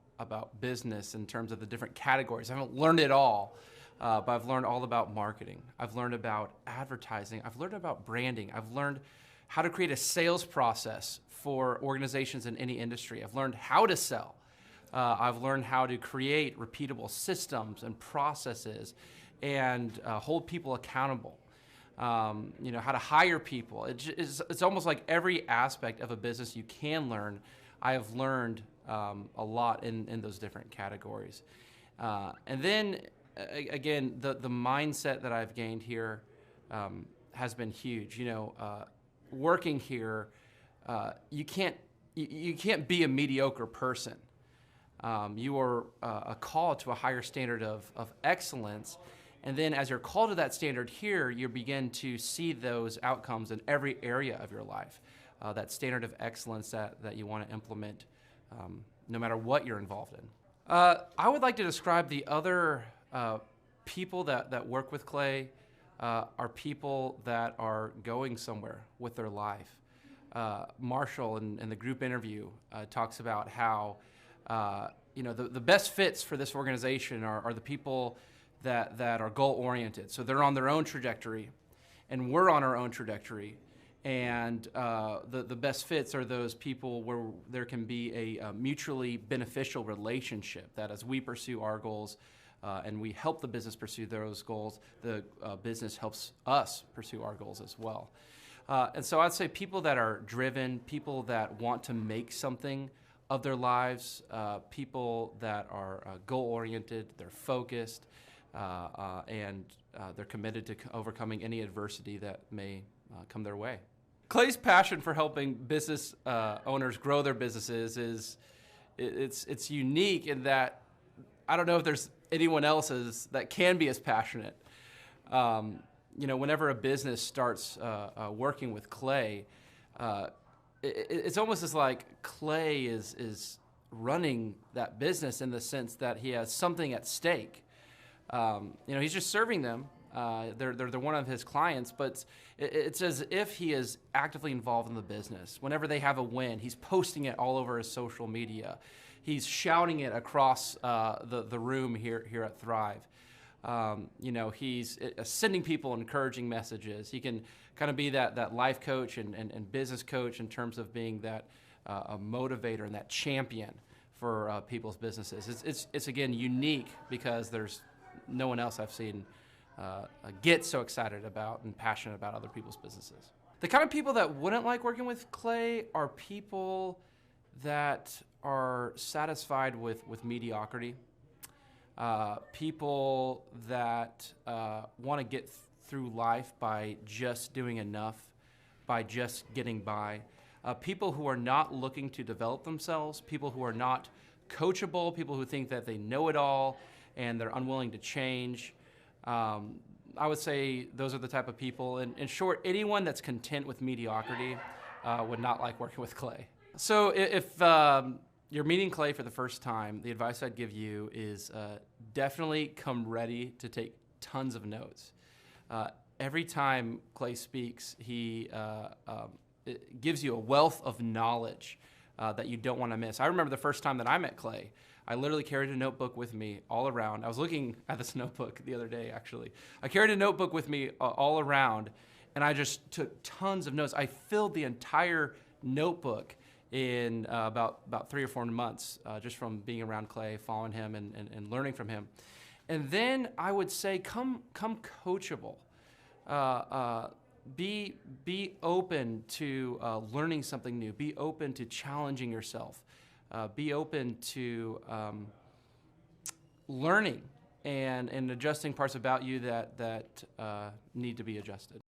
business in terms of the different categories. I haven't learned it all, but I've learned all about marketing. I've learned about advertising. I've learned about branding. I've learned how to create a sales process for organizations in any industry. I've learned how to sell. I've learned how to create repeatable systems and processes and hold people accountable. How to hire people. It's almost like every aspect of a business you can learn. I have learned a lot in those different categories. And then, again, the mindset that I've gained here has been huge. Working here, you can't be a mediocre person. You are a call to a higher standard of excellence. And then as you're called to that standard here, you begin to see those outcomes in every area of your life, that standard of excellence that you want to implement no matter what you're involved in. I would like to describe the other people that work with Clay are people that are going somewhere with their life. Marshall in the group interview talks about how the best fits for this organization are the people that are goal-oriented. So they're on their own trajectory, and we're on our own trajectory. And the best fits are those people where there can be a mutually beneficial relationship, that as we pursue our goals and we help the business pursue those goals, the business helps us pursue our goals as well. And so I'd say people that are driven, people that want to make something of their lives, people that are goal-oriented, they're focused, and they're committed to overcoming any adversity that may come their way. Clay's passion for helping business owners grow their businesses it's unique in that I don't know if there's anyone else that can be as passionate. Whenever a business starts working with Clay, it's almost as like Clay is running that business in the sense that he has something at stake. He's just serving them. They're one of his clients, but it's as if he is actively involved in the business. Whenever they have a win, he's posting it all over his social media. He's shouting it across the room here at Thrive. He's sending people encouraging messages. He can kind of be that life coach and business coach in terms of being that a motivator and that champion for people's businesses. It's again unique because there's no one else I've seen get so excited about and passionate about other people's businesses. The kind of people that wouldn't like working with Clay are people that are satisfied with mediocrity. People that want to get through life by just doing enough, by just getting by. People who are not looking to develop themselves, people who are not coachable, people who think that they know it all and they're unwilling to change. I would say those are the type of people. In short, anyone that's content with mediocrity would not like working with Clay. So if you're meeting Clay for the first time, the advice I'd give you is definitely come ready to take tons of notes. Every time Clay speaks, he it gives you a wealth of knowledge that you don't want to miss. I remember the first time that I met Clay, I literally carried a notebook with me all around. I was looking at this notebook the other day, actually. I carried a notebook with me all around, and I just took tons of notes. I filled the entire notebook in about 3 or 4 months, just from being around Clay, following him, and learning from him. And then I would say, come coachable. Be open to learning something new. Be open to challenging yourself. Be open to learning and adjusting parts about you that need to be adjusted.